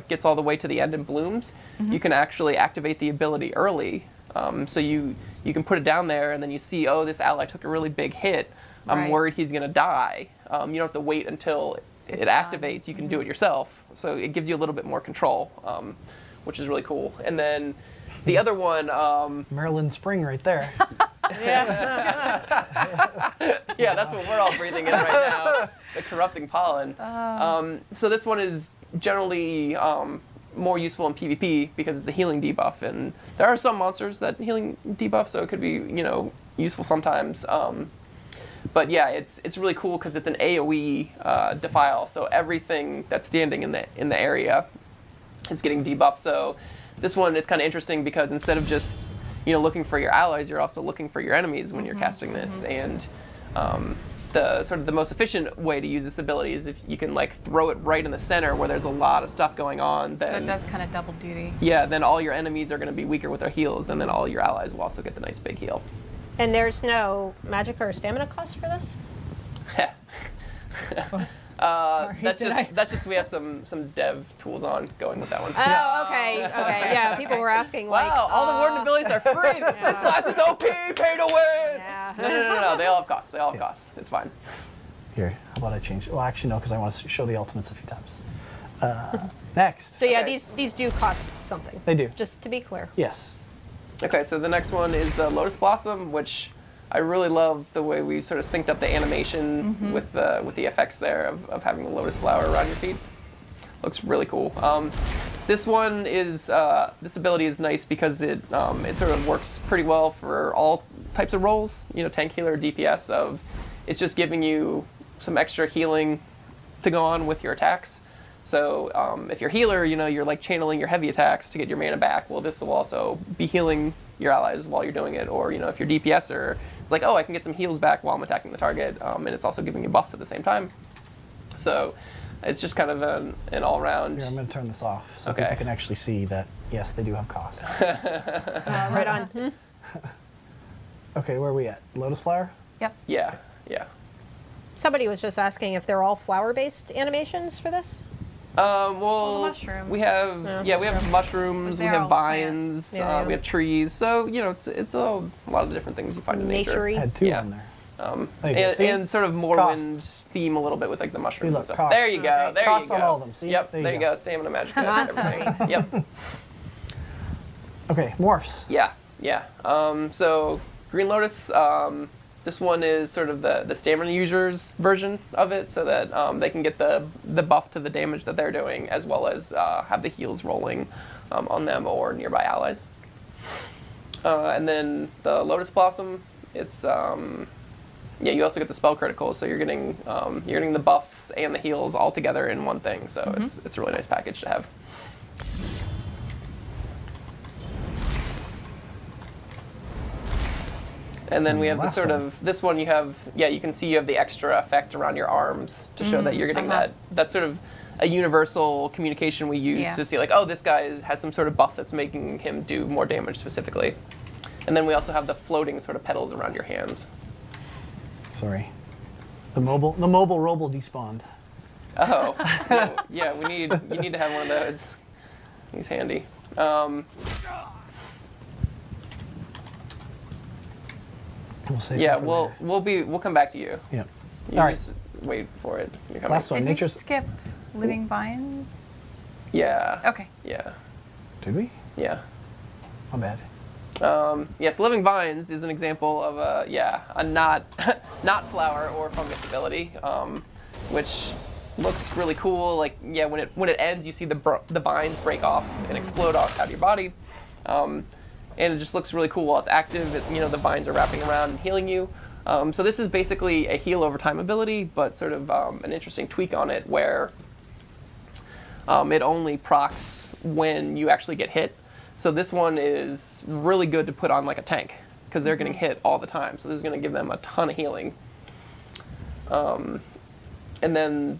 gets all the way to the end and blooms, you can actually activate the ability early. So you can put it down there, and then you see, oh, this ally took a really big hit. I'm worried he's going to die. You don't have to wait until it activates. You can do it yourself. So it gives you a little bit more control, which is really cool. And then the other one...
Maryland Spring right there.
Yeah, that's what we're all breathing in right now, the corrupting pollen. So this one is generally more useful in PvP because it's a healing debuff, and there are some monsters that healing debuff, so it could be useful sometimes. But yeah, it's really cool because it's an AOE defile, so everything that's standing in the area is getting debuffed. So this one, it's kind of interesting because instead of just looking for your allies, you're also looking for your enemies when you're casting this. And the most efficient way to use this ability is if you can like throw it right in the center where there's a lot of stuff going on. Then,
so it does kind of double duty.
Yeah, then all your enemies are going to be weaker with their heals, and then all your allies will also get the nice big heal.
And there's no magic or stamina cost for this?
That's just we have some dev tools on going with that one.
Oh, okay. Yeah, people were asking like,
wow, all the warden abilities are free. This class is OP, pay to win.
Yeah.
No, they all have costs. It's fine.
Here, how about I change? Well, actually, no, because I want to show the ultimates a few times. Next.
So yeah,
Okay.
these do cost something.
They do.
Just to be clear.
Yes.
Okay, so the next one is Lotus Blossom, which I really love the way we sort of synced up the animation with the effects there of having the lotus flower around your feet. Looks really cool. This one is this ability is nice because it sort of works pretty well for all types of roles. Tank, healer, DPS. It's just giving you some extra healing to go on with your attacks. So if you're healer, you're like channeling your heavy attacks to get your mana back. Well, this will also be healing your allies while you're doing it. Or if you're DPSer, it's like, oh, I can get some heals back while I'm attacking the target, and it's also giving you buffs at the same time. So it's just kind of an all-around.
Here, I'm going to turn this off so
Okay.
people can actually see that, yes, they do have costs.
Right on. Hmm?
Okay, where are we at? Lotus Flower?
Yep.
Yeah.
Somebody was just asking if they're all flower-based animations for this.
Well,
the mushrooms.
we have we have mushrooms, we
They're
have
all
vines,
plants.
Yeah.
we have trees. So it's a lot of the different things you find in nature.
Nature-y.
I had two
Yeah.
on there.
And sort of Morrowind theme a little bit with like the mushrooms and stuff.
cost.
There you go. There
Cost
you go.
on all of them. See?
Yep. There you go. Stamina magic. Everything. Yep.
Okay, morphs.
Yeah. Yeah. So Green Lotus. This one is sort of the stamina users version of it, so that they can get the buff to the damage that they're doing, as well as have the heals rolling on them or nearby allies. And then the Lotus Blossom, it's you also get the spell critical, so you're getting the buffs and the heals all together in one thing. So it's a really nice package to have. And then we have the sort of, this one you have, you can see you have the extra effect around your arms to show that you're getting that's sort of a universal communication we use to see like, oh, this guy has some sort of buff that's making him do more damage specifically. And then we also have the floating sort of petals around your hands.
Sorry. The mobile robo despawned.
Oh, yeah, you need to have one of those. He's handy.
We'll save
Yeah,
it for later.
we'll come back to you.
Yep.
You
All right.
just wait for it. You're coming.
Last one.
Did we
Nature's.
skip living vines?
Yeah.
Okay.
Yeah.
Did we?
Yeah.
My bad.
Yes, Living Vines is an example of a not flower or fungus ability, which looks really cool. Like when it ends, you see the vines break off and explode out of your body, and it just looks really cool while it's active. The vines are wrapping around and healing you. So this is basically a heal over time ability, but sort of an interesting tweak on it where it only procs when you actually get hit. So this one is really good to put on like a tank because they're getting hit all the time. So this is going to give them a ton of healing. And then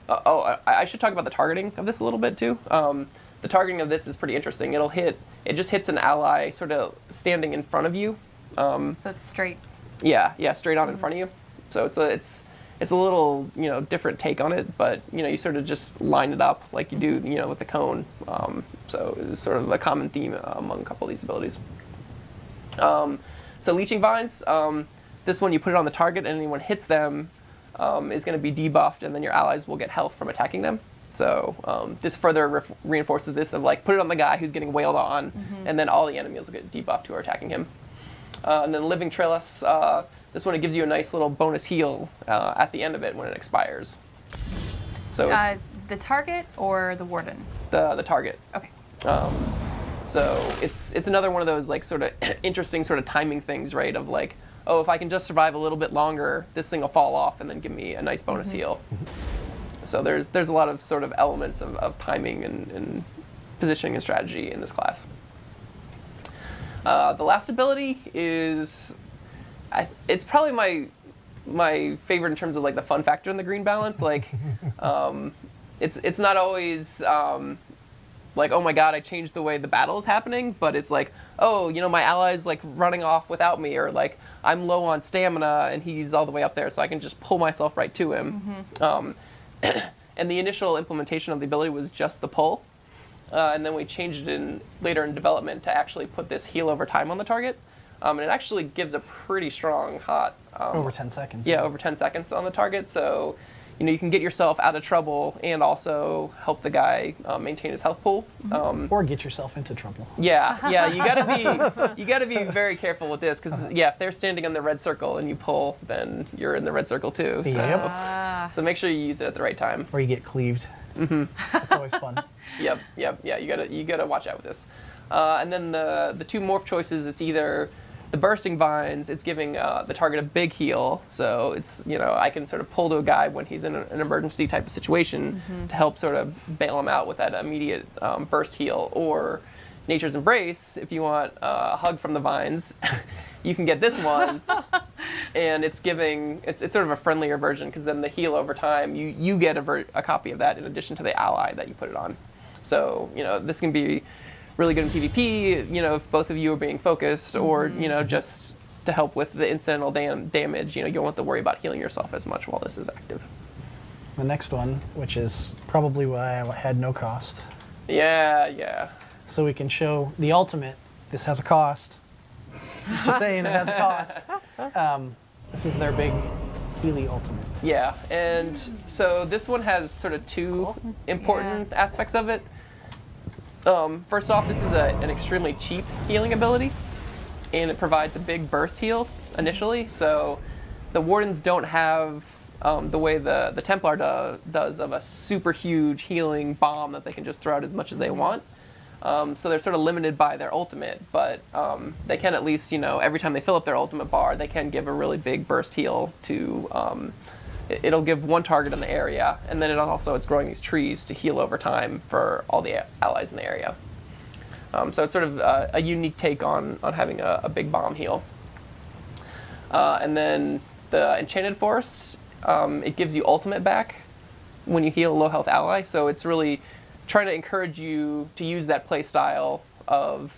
I should talk about the targeting of this a little bit too. The targeting of this is pretty interesting. It just hits an ally sort of standing in front of you.
So it's straight.
Yeah, straight on in front of you. So it's a little different take on it, but you sort of just line it up like you do with the cone. So it's sort of a common theme among a couple of these abilities. So Leeching Vines, this one you put it on the target and anyone hits them is going to be debuffed, and then your allies will get health from attacking them. So this further reinforces this of like put it on the guy who's getting wailed on, and then all the enemies will get debuffed who are attacking him. And then Living Trellis, this one it gives you a nice little bonus heal at the end of it when it expires. So
the target or the warden?
The target.
Okay.
So it's another one of those like sort of interesting sort of timing things, right? Of like, oh, if I can just survive a little bit longer, this thing will fall off and then give me a nice bonus heal. So there's a lot of sort of elements of timing and positioning and strategy in this class. The last ability is, it's probably my favorite in terms of like the fun factor in the green balance. Like, it's not always like, oh my god, I changed the way the battle is happening, but it's like, oh, my ally's like running off without me, or like I'm low on stamina and he's all the way up there, so I can just pull myself right to him. And the initial implementation of the ability was just the pull. And then we changed it later in development to actually put this heal over time on the target. And it actually gives a pretty strong hot...
over 10 seconds.
Yeah, over 10 seconds on the target. So, you can get yourself out of trouble and also help the guy maintain his health pool.
Or get yourself into trouble.
Yeah, you gotta be very careful with this because if they're standing in the red circle and you pull, then you're in the red circle too. So, so make sure you use it at the right time.
Or you get cleaved. That's always fun.
Yep. Yeah, you gotta watch out with this. And then the two morph choices, it's either the Bursting Vines, it's giving the target a big heal, so it's I can sort of pull to a guy when he's in an emergency type of situation to help sort of bail him out with that immediate burst heal. Or Nature's Embrace, if you want a hug from the vines, you can get this one. And it's sort of a friendlier version because then the heal over time, you get a copy of that in addition to the ally that you put it on. So this can be really good in PvP, if both of you are being focused, or just to help with the incidental damage. You don't have to worry about healing yourself as much while this is active.
The next one, which is probably why I had no cost.
Yeah.
So we can show the ultimate. This has a cost. Just saying, it has a cost. This is their big Healy ultimate.
Yeah, and so this one has sort of two important aspects of it. First off, this is an extremely cheap healing ability, and it provides a big burst heal initially. So the Wardens don't have the way the Templar does of a super huge healing bomb that they can just throw out as much as they want. So they're sort of limited by their ultimate, but they can at least, every time they fill up their ultimate bar, they can give a really big burst heal to, it'll give one target in the area, and then it's growing these trees to heal over time for all the allies in the area. So it's sort of a unique take on having a big bomb heal. And then the Enchanted Forest, it gives you ultimate back when you heal a low health ally, so it's really trying to encourage you to use that play style of,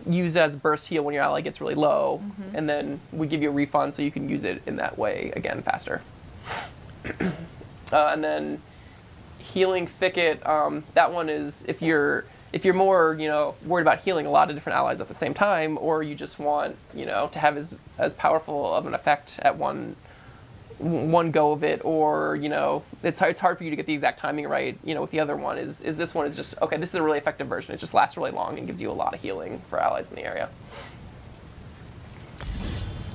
use as burst heal when your ally gets really low, and then we give you a refund so you can use it in that way again faster. And then Healing Thicket, that one is if you're more, worried about healing a lot of different allies at the same time, or you just want, to have as powerful of an effect at one go of it, or it's hard for you to get the exact timing right. With the other one is this one is just okay. This is a really effective version. It just lasts really long and gives you a lot of healing for allies in the area.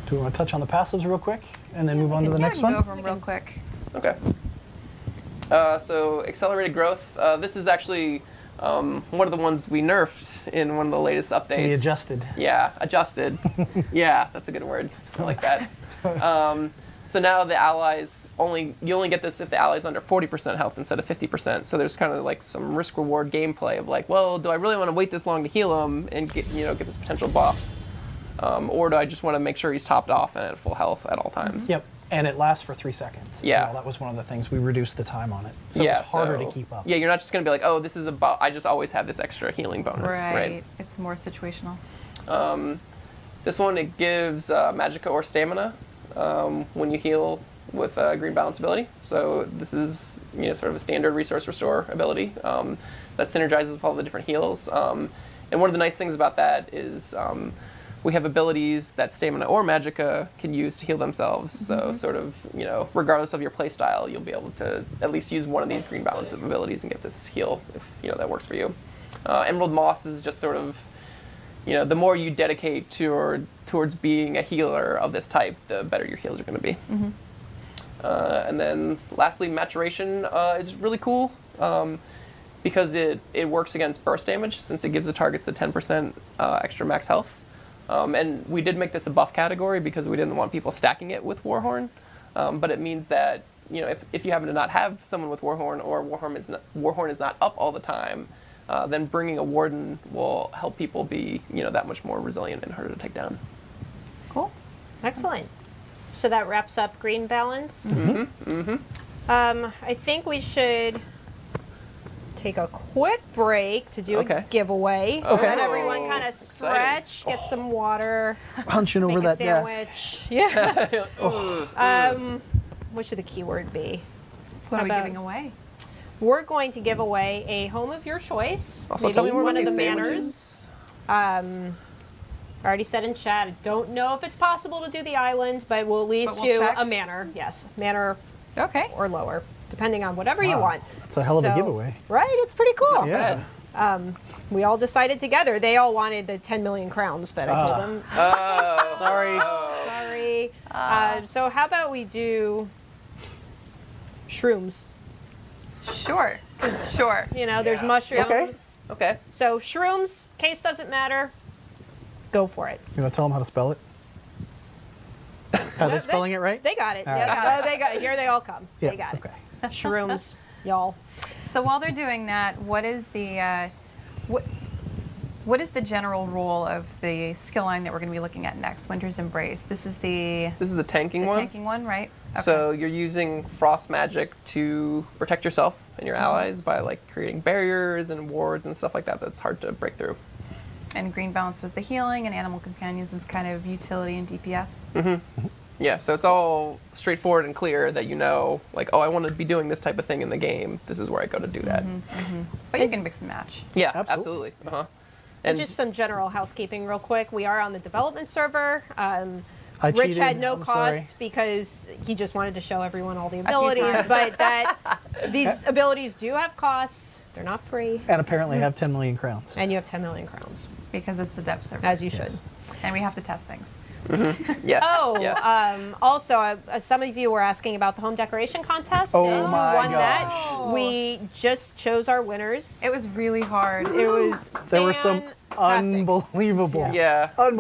Do we want to touch on the passives real quick and then move on to the next one?
Go over them real quick.
Okay. So accelerated growth. This is actually one of the ones we nerfed in one of the latest updates.
We adjusted.
Yeah, adjusted. Yeah, that's a good word. I like that. So now the allies you only get this if the ally's under 40% health instead of 50%. So there's kind of like some risk-reward gameplay of like, well, do I really want to wait this long to heal him and get this potential buff, or do I just want to make sure he's topped off and at full health at all times?
Yep, and it lasts for 3 seconds.
Yeah,
that was one of the things we reduced the time on it, so it's harder to keep up.
Yeah, you're not just going to be like, oh, this is about. I just always have this extra healing bonus. Right.
It's more situational.
This one, it gives magicka or stamina when you heal with green balance ability. So this is sort of a standard resource restore ability that synergizes with all the different heals. And one of the nice things about that is we have abilities that stamina or magicka can use to heal themselves. So sort of regardless of your play style, you'll be able to at least use one of these green balance abilities and get this heal if that works for you. Emerald Moss is just sort of the more you dedicate towards being a healer of this type, the better your heals are going to be. And then lastly, Maturation is really cool because it works against burst damage since it gives the targets the 10% extra max health. And we did make this a buff category because we didn't want people stacking it with Warhorn. But it means that if you happen to not have someone with Warhorn, or Warhorn is not up all the time, then bringing a Warden will help people be, that much more resilient and harder to take down.
Cool.
Excellent. So that wraps up green balance. I think we should take a quick break to do a giveaway. Let everyone kind of stretch, get some water,
hunching over that
desk. Yeah. What should the keyword be?
What are we giving away?
We're going to give away a home of your choice.
Also, tell me more
one
about
of the
these
manors. I already said in chat, I don't know if it's possible to do the island, but we'll at least do
check.
a manor. Yes, manor or lower, depending on whatever you want.
That's a hell of a giveaway.
Right? It's pretty cool.
Yeah.
We all decided together. They all wanted the 10 million crowns, but I told them.
Sorry.
Sorry. So how about we do shrooms?
Sure. Sure.
There's mushrooms.
Okay.
So shrooms, case doesn't matter. Go for it.
You want to tell them how to spell it? Are they spelling it right?
They got it.
All
Yep.
right.
Oh, they got it. Here they all come.
Yeah,
They got
okay.
it. Shrooms, y'all.
So while they're doing that, what is the what is the general rule of the skill line that we're going to be looking at next? Winter's Embrace. This is the
tanking one.
Tanking one, right? Okay.
So you're using frost magic to protect yourself and your allies by like creating barriers and wards and stuff like that. That's hard to break through.
And green balance was the healing, and animal companions is kind of utility and DPS.
Yeah, so it's all straightforward and clear that like, oh, I want to be doing this type of thing in the game. This is where I go to do that.
But you can mix and match.
Yeah,
Absolutely.
absolutely. And
just some general housekeeping real quick. We are on the development server.
I
Rich
cheated.
had no
I'm
cost
sorry.
because he just wanted to show everyone all the
few
abilities,
times.
but these abilities do have costs. They're not free,
And apparently have 10 million crowns.
and you have 10 million crowns,
Because it's the dev server.
as you should.
And we have to test things.
Yes.
Oh,
yes.
also, some of you were asking about the home decoration contest.
Oh
and who
my
won
gosh.
that? We just chose our winners.
It was really hard.
It was
There were some
fantastic.
unbelievable.
Yeah.
Well,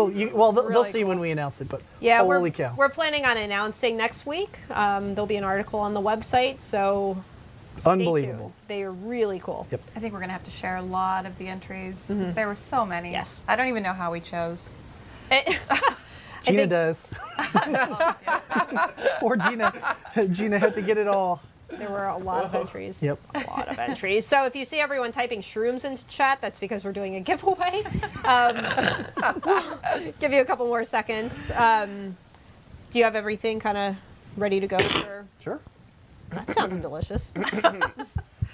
they'll
Really
see
cool.
when we announce it, but
Yeah,
holy cow.
we're planning on announcing next week. There'll be an article on the website, so stay
Unbelievable.
tuned. They are really cool.
Yep.
I think we're going to have to share a lot of the entries. 'Cause there were so many.
Yes.
I don't even know how we chose.
Gina
think-
does. Poor Gina. Gina had to get it all.
There were a lot of entries.
Yep.
A lot of entries. So if you see everyone typing shrooms into chat, that's because we're doing a giveaway. Give you a couple more seconds. Do you have everything kind of ready to go?
Sure.
That sounded delicious.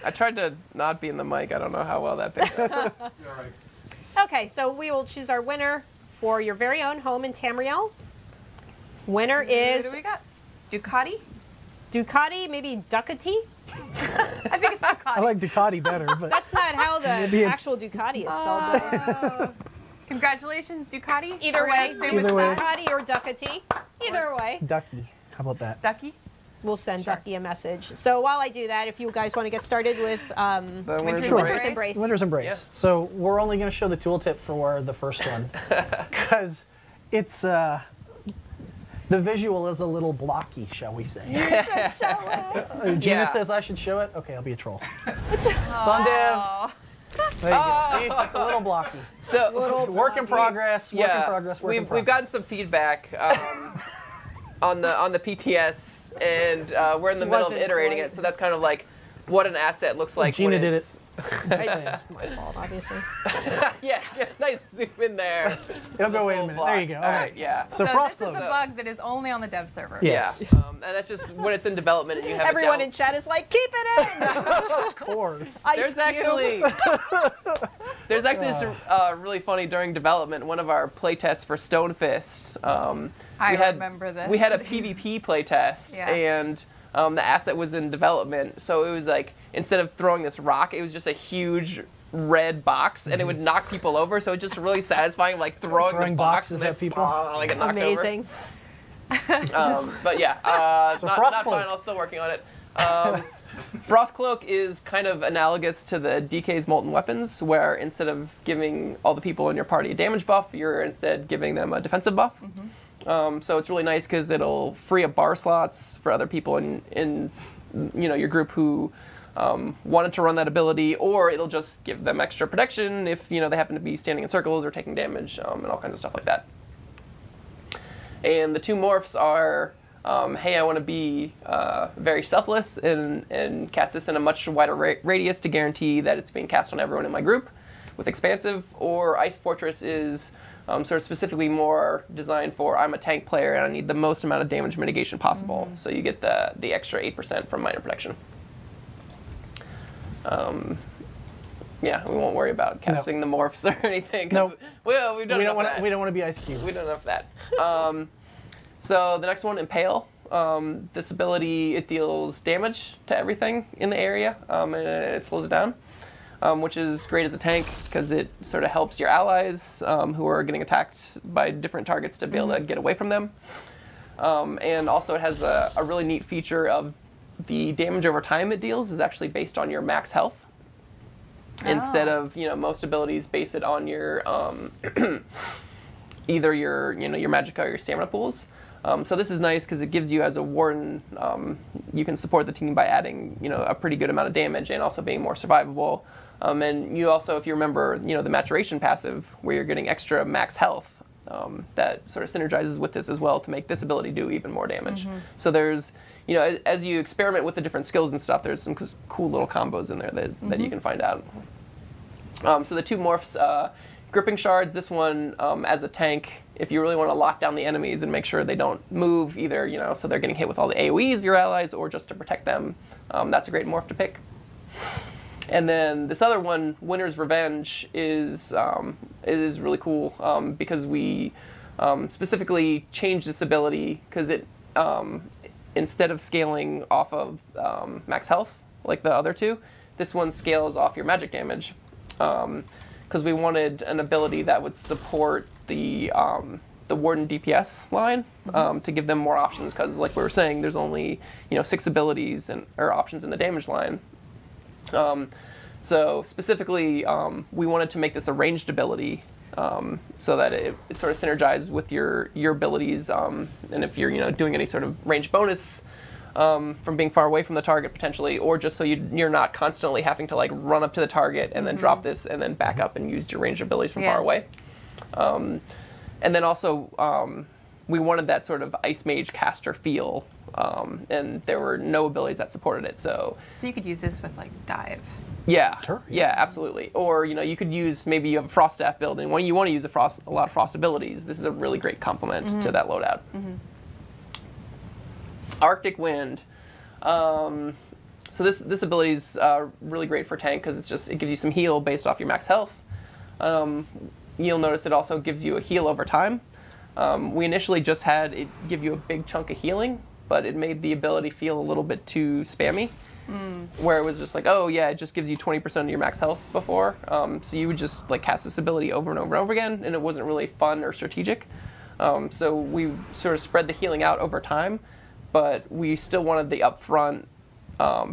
I tried to not be in the mic. I don't know how well that picked up.
You're all right.
Okay, so we will choose our winner for your very own home in Tamriel. Winner
Who
is
do we got? Ducati?
Ducati, maybe Ducati?
I think it's Ducati.
I like Ducati better, but
That's not how the
Maybe it's-
actual Ducati is spelled.
Congratulations, Ducati.
Either
We're gonna
way,
assume it's
Either way.
Ducati or Ducati. Either way,
Ducky. How about that?
Ducky.
we'll send
Sure.
Ducky a message. So while I do that, if you guys want to get started with
The
Winter's
Sure.
Winter's Embrace.
Winter's Embrace.
Yeah.
So we're only going to show the tooltip for the first one because it's the visual is a little blocky, shall we say? Gina
Yeah.
says I should show it. Okay, I'll be a troll. It's on Dev. There you go. See, it's a little blocky.
So
Work in progress. Work in
yeah,
progress. Work in
we've
progress.
gotten some feedback on the PTS, and we're in the middle of
wasn't
iterating
quite-
it. So that's kind of like what an asset looks like.
Gina
when
did
it's,
It's my fault, obviously.
Yeah, nice zoom in there.
It'll go away in a
Full
minute.
block.
There you go.
All
Okay.
right, yeah.
So
this
Frostcloak.
is a bug that is only on the dev server.
Yes.
Yeah, and that's just when it's in development and you have
Everyone
it
in
down.
chat is like, keep it in!
Of course.
Ice
There's
Cube.
actually this really funny during development. One of our playtests for Stonefist.
I remember this.
We had a PvP playtest,
Yeah.
and the asset was in development. So it was like instead of throwing this rock, it was just a huge red box, and it would knock people over. So it's just really satisfying, like throwing the box
boxes
and
at people.
like it knocked
Amazing.
over. But yeah,
So
not
Frostcloak.
final. Still working on it. Frothcloak is kind of analogous to the DK's Molten Weapons, where instead of giving all the people in your party a damage buff, you're instead giving them a defensive buff. So it's really nice because it'll free up bar slots for other people in your group who wanted to run that ability, or it'll just give them extra protection if they happen to be standing in circles or taking damage, and all kinds of stuff like that. And the two morphs are, hey, I want to be very selfless and cast this in a much wider radius to guarantee that it's being cast on everyone in my group with expansive, or Ice Fortress is sort of specifically more designed for I'm a tank player and I need the most amount of damage mitigation possible. So you get the extra 8% from minor protection. Yeah, we won't worry about casting the morphs or anything. 'cause
Nope.
Well, we've done enough of that.
We don't want to be Ice Cube.
We don't know that. So the next one, Impale. This ability, it deals damage to everything in the area, and it slows it down, which is great as a tank because it sort of helps your allies who are getting attacked by different targets to be able to get away from them. And also it has a really neat feature of the damage over time it deals is actually based on your max health. Instead of most abilities base it on your either your your magicka or your stamina pools. So this is nice because it gives you as a warden you can support the team by adding a pretty good amount of damage and also being more survivable. And you also, if you remember the maturation passive where you're getting extra max health, that sort of synergizes with this as well to make this ability do even more damage. So there's as you experiment with the different skills and stuff, there's some cool little combos in there that you can find out. So the two morphs, gripping shards, this one as a tank, if you really want to lock down the enemies and make sure they don't move either, so they're getting hit with all the AoEs of your allies or just to protect them, that's a great morph to pick. And then this other one, Winter's Revenge, is really cool because we Specifically change this ability because it, instead of scaling off of max health like the other two, this one scales off your magic damage. Because we wanted an ability that would support the warden DPS line, to give them more options. Because like we were saying, there's only 6 abilities or options in the damage line. So specifically, we wanted to make this a ranged ability, so that it sort of synergizes with your abilities, and if you're doing any sort of range bonus from being far away from the target potentially, or just so you're not constantly having to like run up to the target and then drop this and then back up and use your ranged abilities from far away. And then also we wanted that sort of Ice Mage caster feel, and there were no abilities that supported it. So
you could use this with like dive.
Yeah,
sure.
Yeah, absolutely. Or you could use, maybe you have a Frost Staff build and when you want to use a lot of Frost abilities, this is a really great complement to that loadout. Arctic Wind. So this ability is really great for tank because it gives you some heal based off your max health. You'll notice it also gives you a heal over time. We initially just had it give you a big chunk of healing, but it made the ability feel a little bit too spammy. Where it was just like, oh yeah, it just gives you 20% of your max health before. So you would just like cast this ability over and over and over again, and it wasn't really fun or strategic. So we sort of spread the healing out over time, but we still wanted the upfront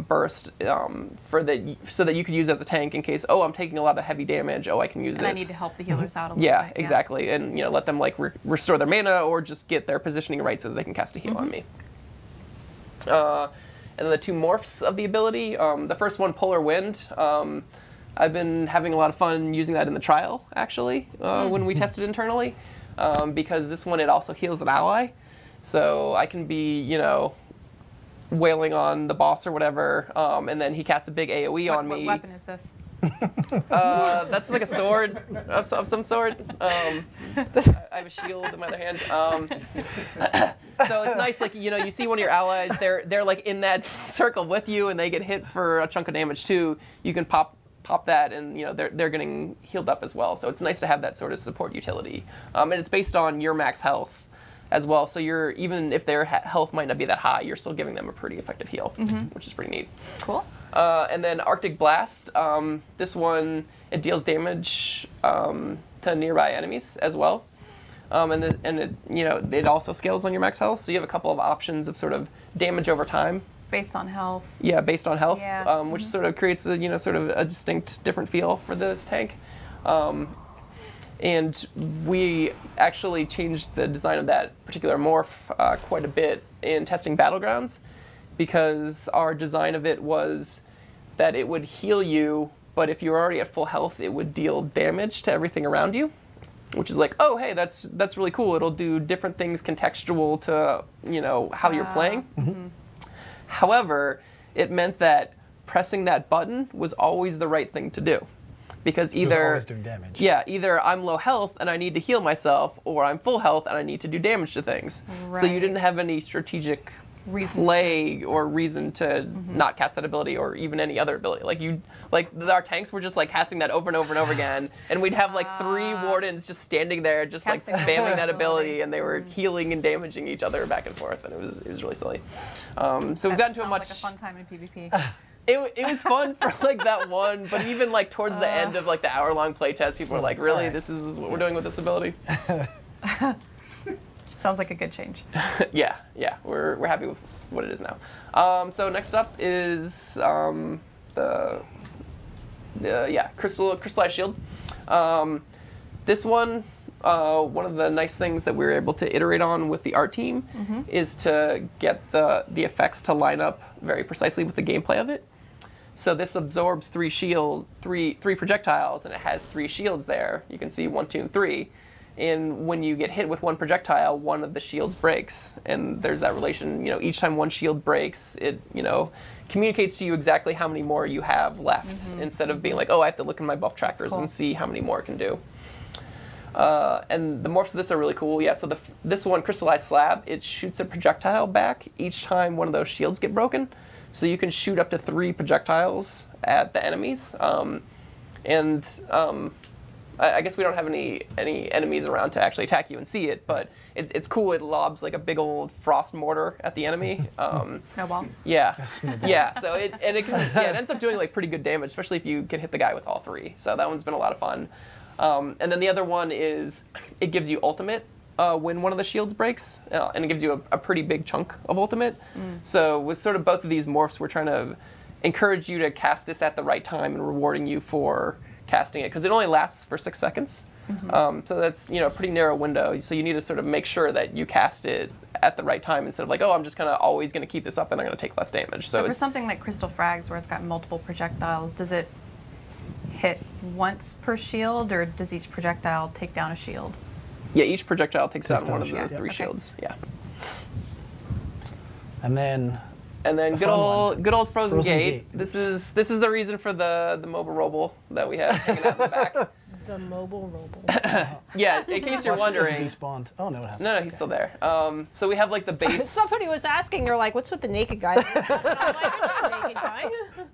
burst so that you could use it as a tank in case, oh, I'm taking a lot of heavy damage, oh, I can use this.
And I need to help the healers out a little
Yeah,
bit.
exactly. And let them like restore their mana or just get their positioning right so that they can cast a heal on me. And then the 2 morphs of the ability. The first one, Polar Wind. I've been having a lot of fun using that in the trial, actually, when we tested internally, because this one, it also heals an ally. So I can be, wailing on the boss or whatever, and then he casts a big AoE on me.
What weapon is this?
That's like a sword of some sort. I have a shield in my other hand. So it's nice, like, you see one of your allies, they're like in that circle with you and they get hit for a chunk of damage too. You can pop that and they're getting healed up as well. So it's nice to have that sort of support utility. And it's based on your max health as well. So even if their health might not be that high, you're still giving them a pretty effective heal, which is pretty neat.
Cool.
And then Arctic Blast. This one, it deals damage to nearby enemies as well. And it also scales on your max health. So you have a couple of options of sort of damage over time.
Based on health.
Yeah, based on health,
Yeah.
Which sort of creates a sort of a distinct different feel for this tank. And we actually changed the design of that particular morph quite a bit in testing Battlegrounds, because our design of it was that it would heal you, but if you're already at full health, it would deal damage to everything around you, which is like, oh, hey, that's really cool. It'll do different things contextual to how you're playing. However, it meant that pressing that button was always the right thing to do. Because either
always doing damage.
Yeah, either I'm low health and I need to heal myself, or I'm full health and I need to do damage to things. So you didn't have any strategic play or reason to not cast that ability, or even any other ability. Like our tanks were just like casting that over and over and over again, and we'd have like 3 wardens just standing there, just like spamming that ability, and they were healing and damaging each other back and forth, and it was really silly. So we've gotten to a much
like a fun time in PvP.
It was fun for like that one, but even like towards the end of like the hour-long playtest, people were like, "Really, this is what we're doing with this ability?"
Sounds like a good change.
yeah, we're happy with what it is now. So next up is the crystallized shield. This one, one of the nice things that we were able to iterate on with the art team is to get the effects to line up very precisely with the gameplay of it. So this absorbs 3 projectiles, and it has 3 shields there. You can see 1, 2, and 3. And when you get hit with 1 projectile, one of the shields breaks. And there's that relation, each time 1 shield breaks, it, communicates to you exactly how many more you have left, instead of being like, oh, I have to look in my buff trackers and see how many more it can do. And the morphs of this are really cool. Yeah, so this one, Crystallized Slab, it shoots a projectile back each time one of those shields get broken. So you can shoot up to 3 projectiles at the enemies. I guess we don't have any enemies around to actually attack you and see it, but it's cool. It lobs like a big old frost mortar at the enemy.
Snowball.
Yeah, yeah. So it ends up doing like pretty good damage, especially if you can hit the guy with all 3. So that one's been a lot of fun. And then the other one is it gives you ultimate when one of the shields breaks, and it gives you a pretty big chunk of ultimate. So with sort of both of these morphs, we're trying to encourage you to cast this at the right time and rewarding you for casting it, because it only lasts for 6 seconds. So that's a pretty narrow window. So you need to sort of make sure that you cast it at the right time instead of like, oh, I'm just always gonna keep this up and I'm gonna take less damage.
So for something like Crystal Frags, where it's got multiple projectiles, does it hit once per shield, or does each projectile take down a shield?
Yeah, each projectile takes down one of the
shield.
3 shields. Yeah.
And then
good old Frozen Gate. This is the reason for the mobile robo that we have hanging out in the back.
The mobile robo.
Yeah, in case you're wondering.
Despawned. Oh no, it hasn't.
No, he's still there. So we have like the base.
Somebody was asking, they're like, "What's with the naked guy?" And I'm like, "There's no naked guy."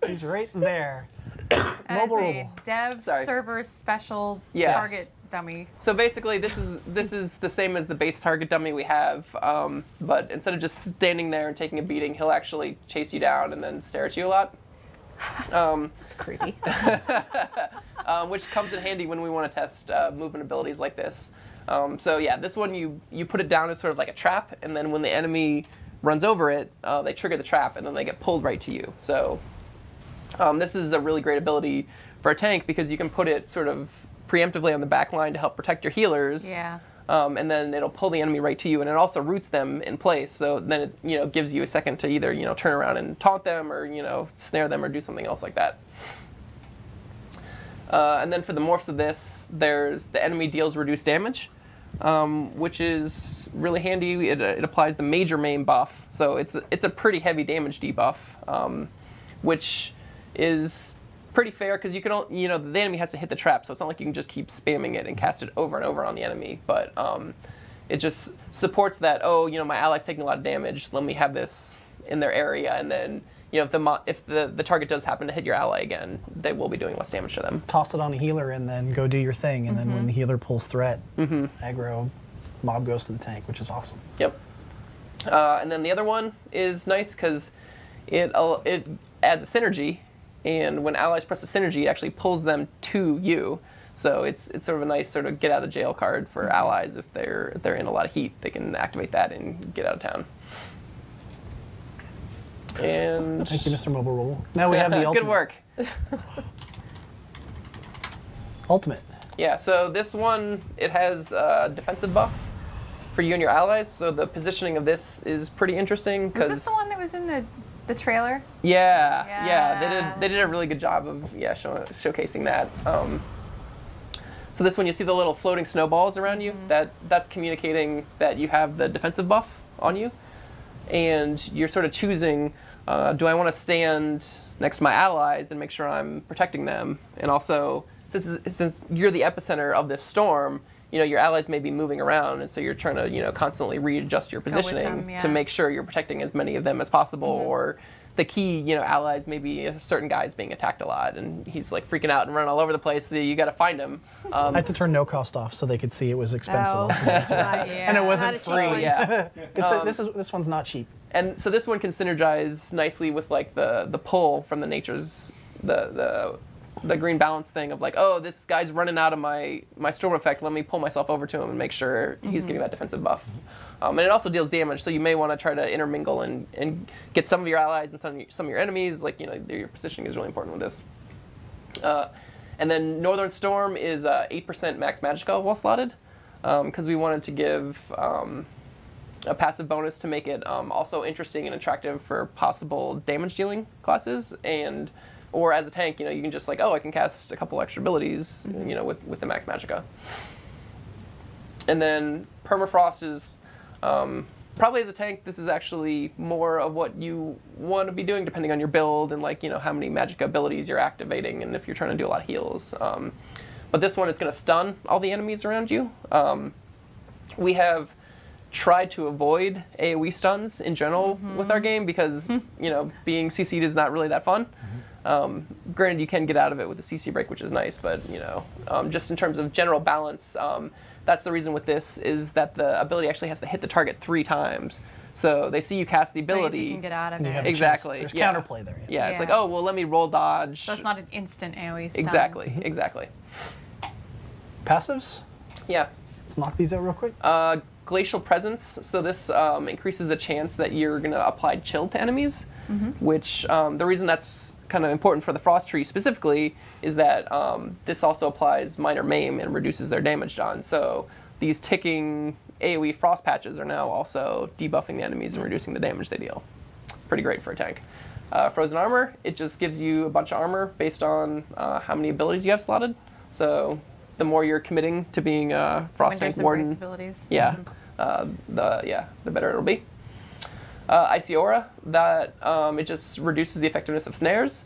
He's right there.
As
Mobile
a
robo.
dev server special
Yeah.
target dummy.
So basically, this is the same as the base target dummy we have, but instead of just standing there and taking a beating, he'll actually chase you down and then stare at you a lot.
It's creepy.
Which comes in handy when we want to test movement abilities like this. So yeah, this one you put it down as sort of like a trap, and then when the enemy runs over it, they trigger the trap, and then they get pulled right to you. So this is a really great ability for a tank because you can put it sort of preemptively on the back line to help protect your healers.
Yeah.
And then it'll pull the enemy right to you, and it also roots them in place. So then it gives you a second to either turn around and taunt them, or snare them, or do something else like that. And then for the morphs of this, there's the enemy deals reduced damage, which is really handy. It applies the major main buff, so it's a pretty heavy damage debuff, which is pretty fair because you can the enemy has to hit the trap, so it's not like you can just keep spamming it and cast it over and over on the enemy. But it just supports that. Oh, my ally's taking a lot of damage. Let me have this in their area, and then if the target does happen to hit your ally again, they will be doing less damage to them.
Toss it on a healer and then go do your thing, and then when the healer pulls threat, aggro, mob goes to the tank, which is awesome.
Yep. And then the other one is nice because it adds a synergy. And when allies press a synergy, it actually pulls them to you. So it's sort of a nice sort of get out of jail card for allies if they're in a lot of heat. They can activate that and get out of town. And
thank you, Mr. Mobile Roll. Now we have the ultimate.
Good work.
Ultimate.
Yeah. So this one, it has a defensive buff for you and your allies. So the positioning of this is pretty interesting.
Was this the one that was in the trailer?
Yeah. They did a really good job of showcasing that. So this one, you see the little floating snowballs around you. That's communicating that you have the defensive buff on you, and you're sort of choosing: do I want to stand next to my allies and make sure I'm protecting them? And also, since you're the epicenter of this storm, your allies may be moving around, and so you're trying to, constantly readjust your positioning to make sure you're protecting as many of them as possible. Or the key, allies, maybe a certain guy's being attacked a lot, and he's like freaking out and running all over the place. So you got to find him.
I had to turn no cost off so they could see it was expensive,
Oh, it's not,
and it wasn't free.
Yeah.
This one's not cheap.
And so this one can synergize nicely with like the pull from the nature's the green balance thing of like, oh, this guy's running out of my storm effect. Let me pull myself over to him and make sure he's getting that defensive buff. And it also deals damage, so you may want to try to intermingle and get some of your allies and some of your enemies. Like, your positioning is really important with this. And then Northern Storm is 8% max magicka while slotted, because we wanted to give a passive bonus to make it also interesting and attractive for possible damage dealing classes. Or as a tank, you can just like, oh, I can cast a couple extra abilities, with the max magicka. And then Permafrost is probably as a tank, this is actually more of what you want to be doing depending on your build and like, how many magicka abilities you're activating and if you're trying to do a lot of heals. But this one, it's going to stun all the enemies around you. We have tried to avoid AoE stuns in general with our game because, you know, being CC'd is not really that fun. Granted, you can get out of it with the CC break, which is nice, but, you know, just in terms of general balance, that's the reason with this is that the ability actually has to hit the target 3 times. So they see you cast the ability.
So you can get out of
You have
it.
a
Exactly.
chance. There's
Yeah.
counterplay there.
Yeah, it's like,
Yeah.
oh, well, let me roll dodge.
So it's not an instant AoE stun.
Exactly, exactly.
Passives?
Yeah.
Let's knock these out real quick.
Glacial Presence. So this increases the chance that you're going to apply chill to enemies, which the reason that's kind of important for the Frost Tree specifically is that this also applies Minor Maim and reduces their damage done. So these ticking AoE frost patches are now also debuffing the enemies and reducing the damage they deal. Pretty great for a tank. Frozen Armor, it just gives you a bunch of armor based on how many abilities you have slotted. So the more you're committing to being a Frost Tank
Winter's
Warden,
Embrace abilities.
yeah, the better it'll be. Icy Aura, that it just reduces the effectiveness of snares.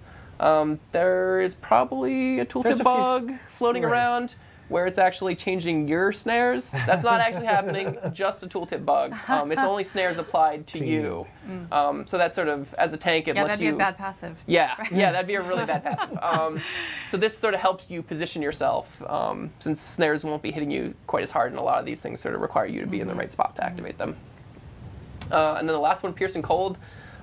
There is probably a tooltip bug floating around where it's actually changing your snares. That's not actually happening, just a tooltip bug. It's only snares applied to you. So that's sort of, as a tank, it
Yeah,
lets
that'd
you...
be a bad passive.
Yeah, that'd be a really bad passive. So this sort of helps you position yourself, since snares won't be hitting you quite as hard, and a lot of these things sort of require you to be in the right spot to activate them. And then the last one, Piercing Cold,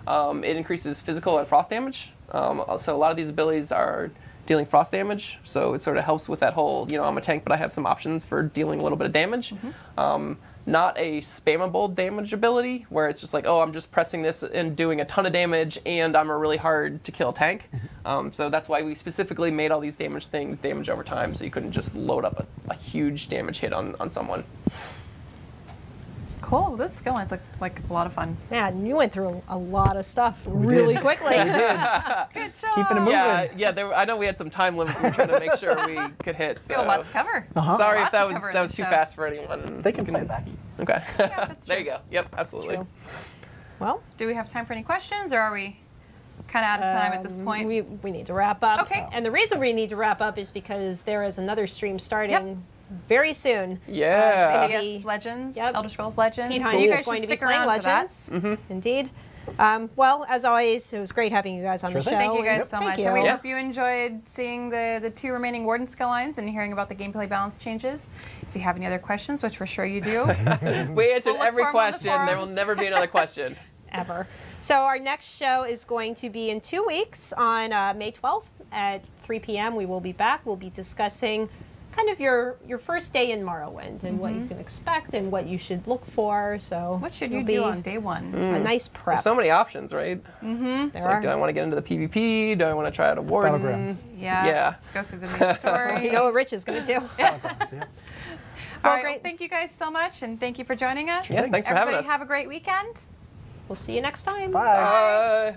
it increases physical and frost damage. So a lot of these abilities are dealing frost damage, so it sort of helps with that whole, you know, I'm a tank, but I have some options for dealing a little bit of damage. Not a spammable damage ability, where it's just like, oh, I'm just pressing this and doing a ton of damage, and I'm a really hard to kill tank. So that's why we specifically made all these damage things damage over time, so you couldn't just load up a huge damage hit on someone.
Cool. This skill line's like a lot of fun.
Man, you went through a lot of stuff really quickly.
Good job.
Keeping it moving.
Yeah. I know we had some time limits. We were trying to make sure we could hit. So.
We have lots to cover.
Sorry
Lots
if
to cover in
that was
the
too
show.
fast for anyone.
They can play back.
Okay.
that's
There
true.
you go. Yep, absolutely.
True. Well,
Do we have time for any questions, or are we kind of out of time at this point?
we need to wrap up.
Okay.
And the reason we need to wrap up is because there is another stream starting very soon.
Yeah.
It's gonna
Yes,
be
Legends,
Yep.
Elder Scrolls Legends.
Pete
So
Hines
you
is
guys
going
should
to be
stick
playing
around for
Legends.
that.
Indeed. Well, as always, it was great having you guys on the
Sure
show.
thing.
Thank you guys
and
so
thank
much.
you.
And we
Yeah.
hope you enjoyed seeing the 2 remaining Warden skill lines and hearing about the gameplay balance changes. If you have any other questions, which we're sure you do,
We answered
look
every
for 'em on the
question. There will
forums.
never be another question.
Ever. So our next show is going to be in 2 weeks on May 12th at 3 p.m. We will be back. We'll be discussing kind of your first day in Morrowind and what you can expect and what you should look for. So
what should
it'll
you
be
do on day 1?
a nice prep.
There's so many options, right?
There
It's like, do I want to get into the PvP? Do I want to try out a Warden?
Battlegrounds.
Yeah. Go through the main story.
You know what Rich is going to do.
Battlegrounds, yeah.
All
Well,
right,
great.
thank you guys so much, and thank you for joining us.
Yeah, thanks for having
Everybody
us.
have a great weekend.
We'll see you next time.
Bye.
Bye.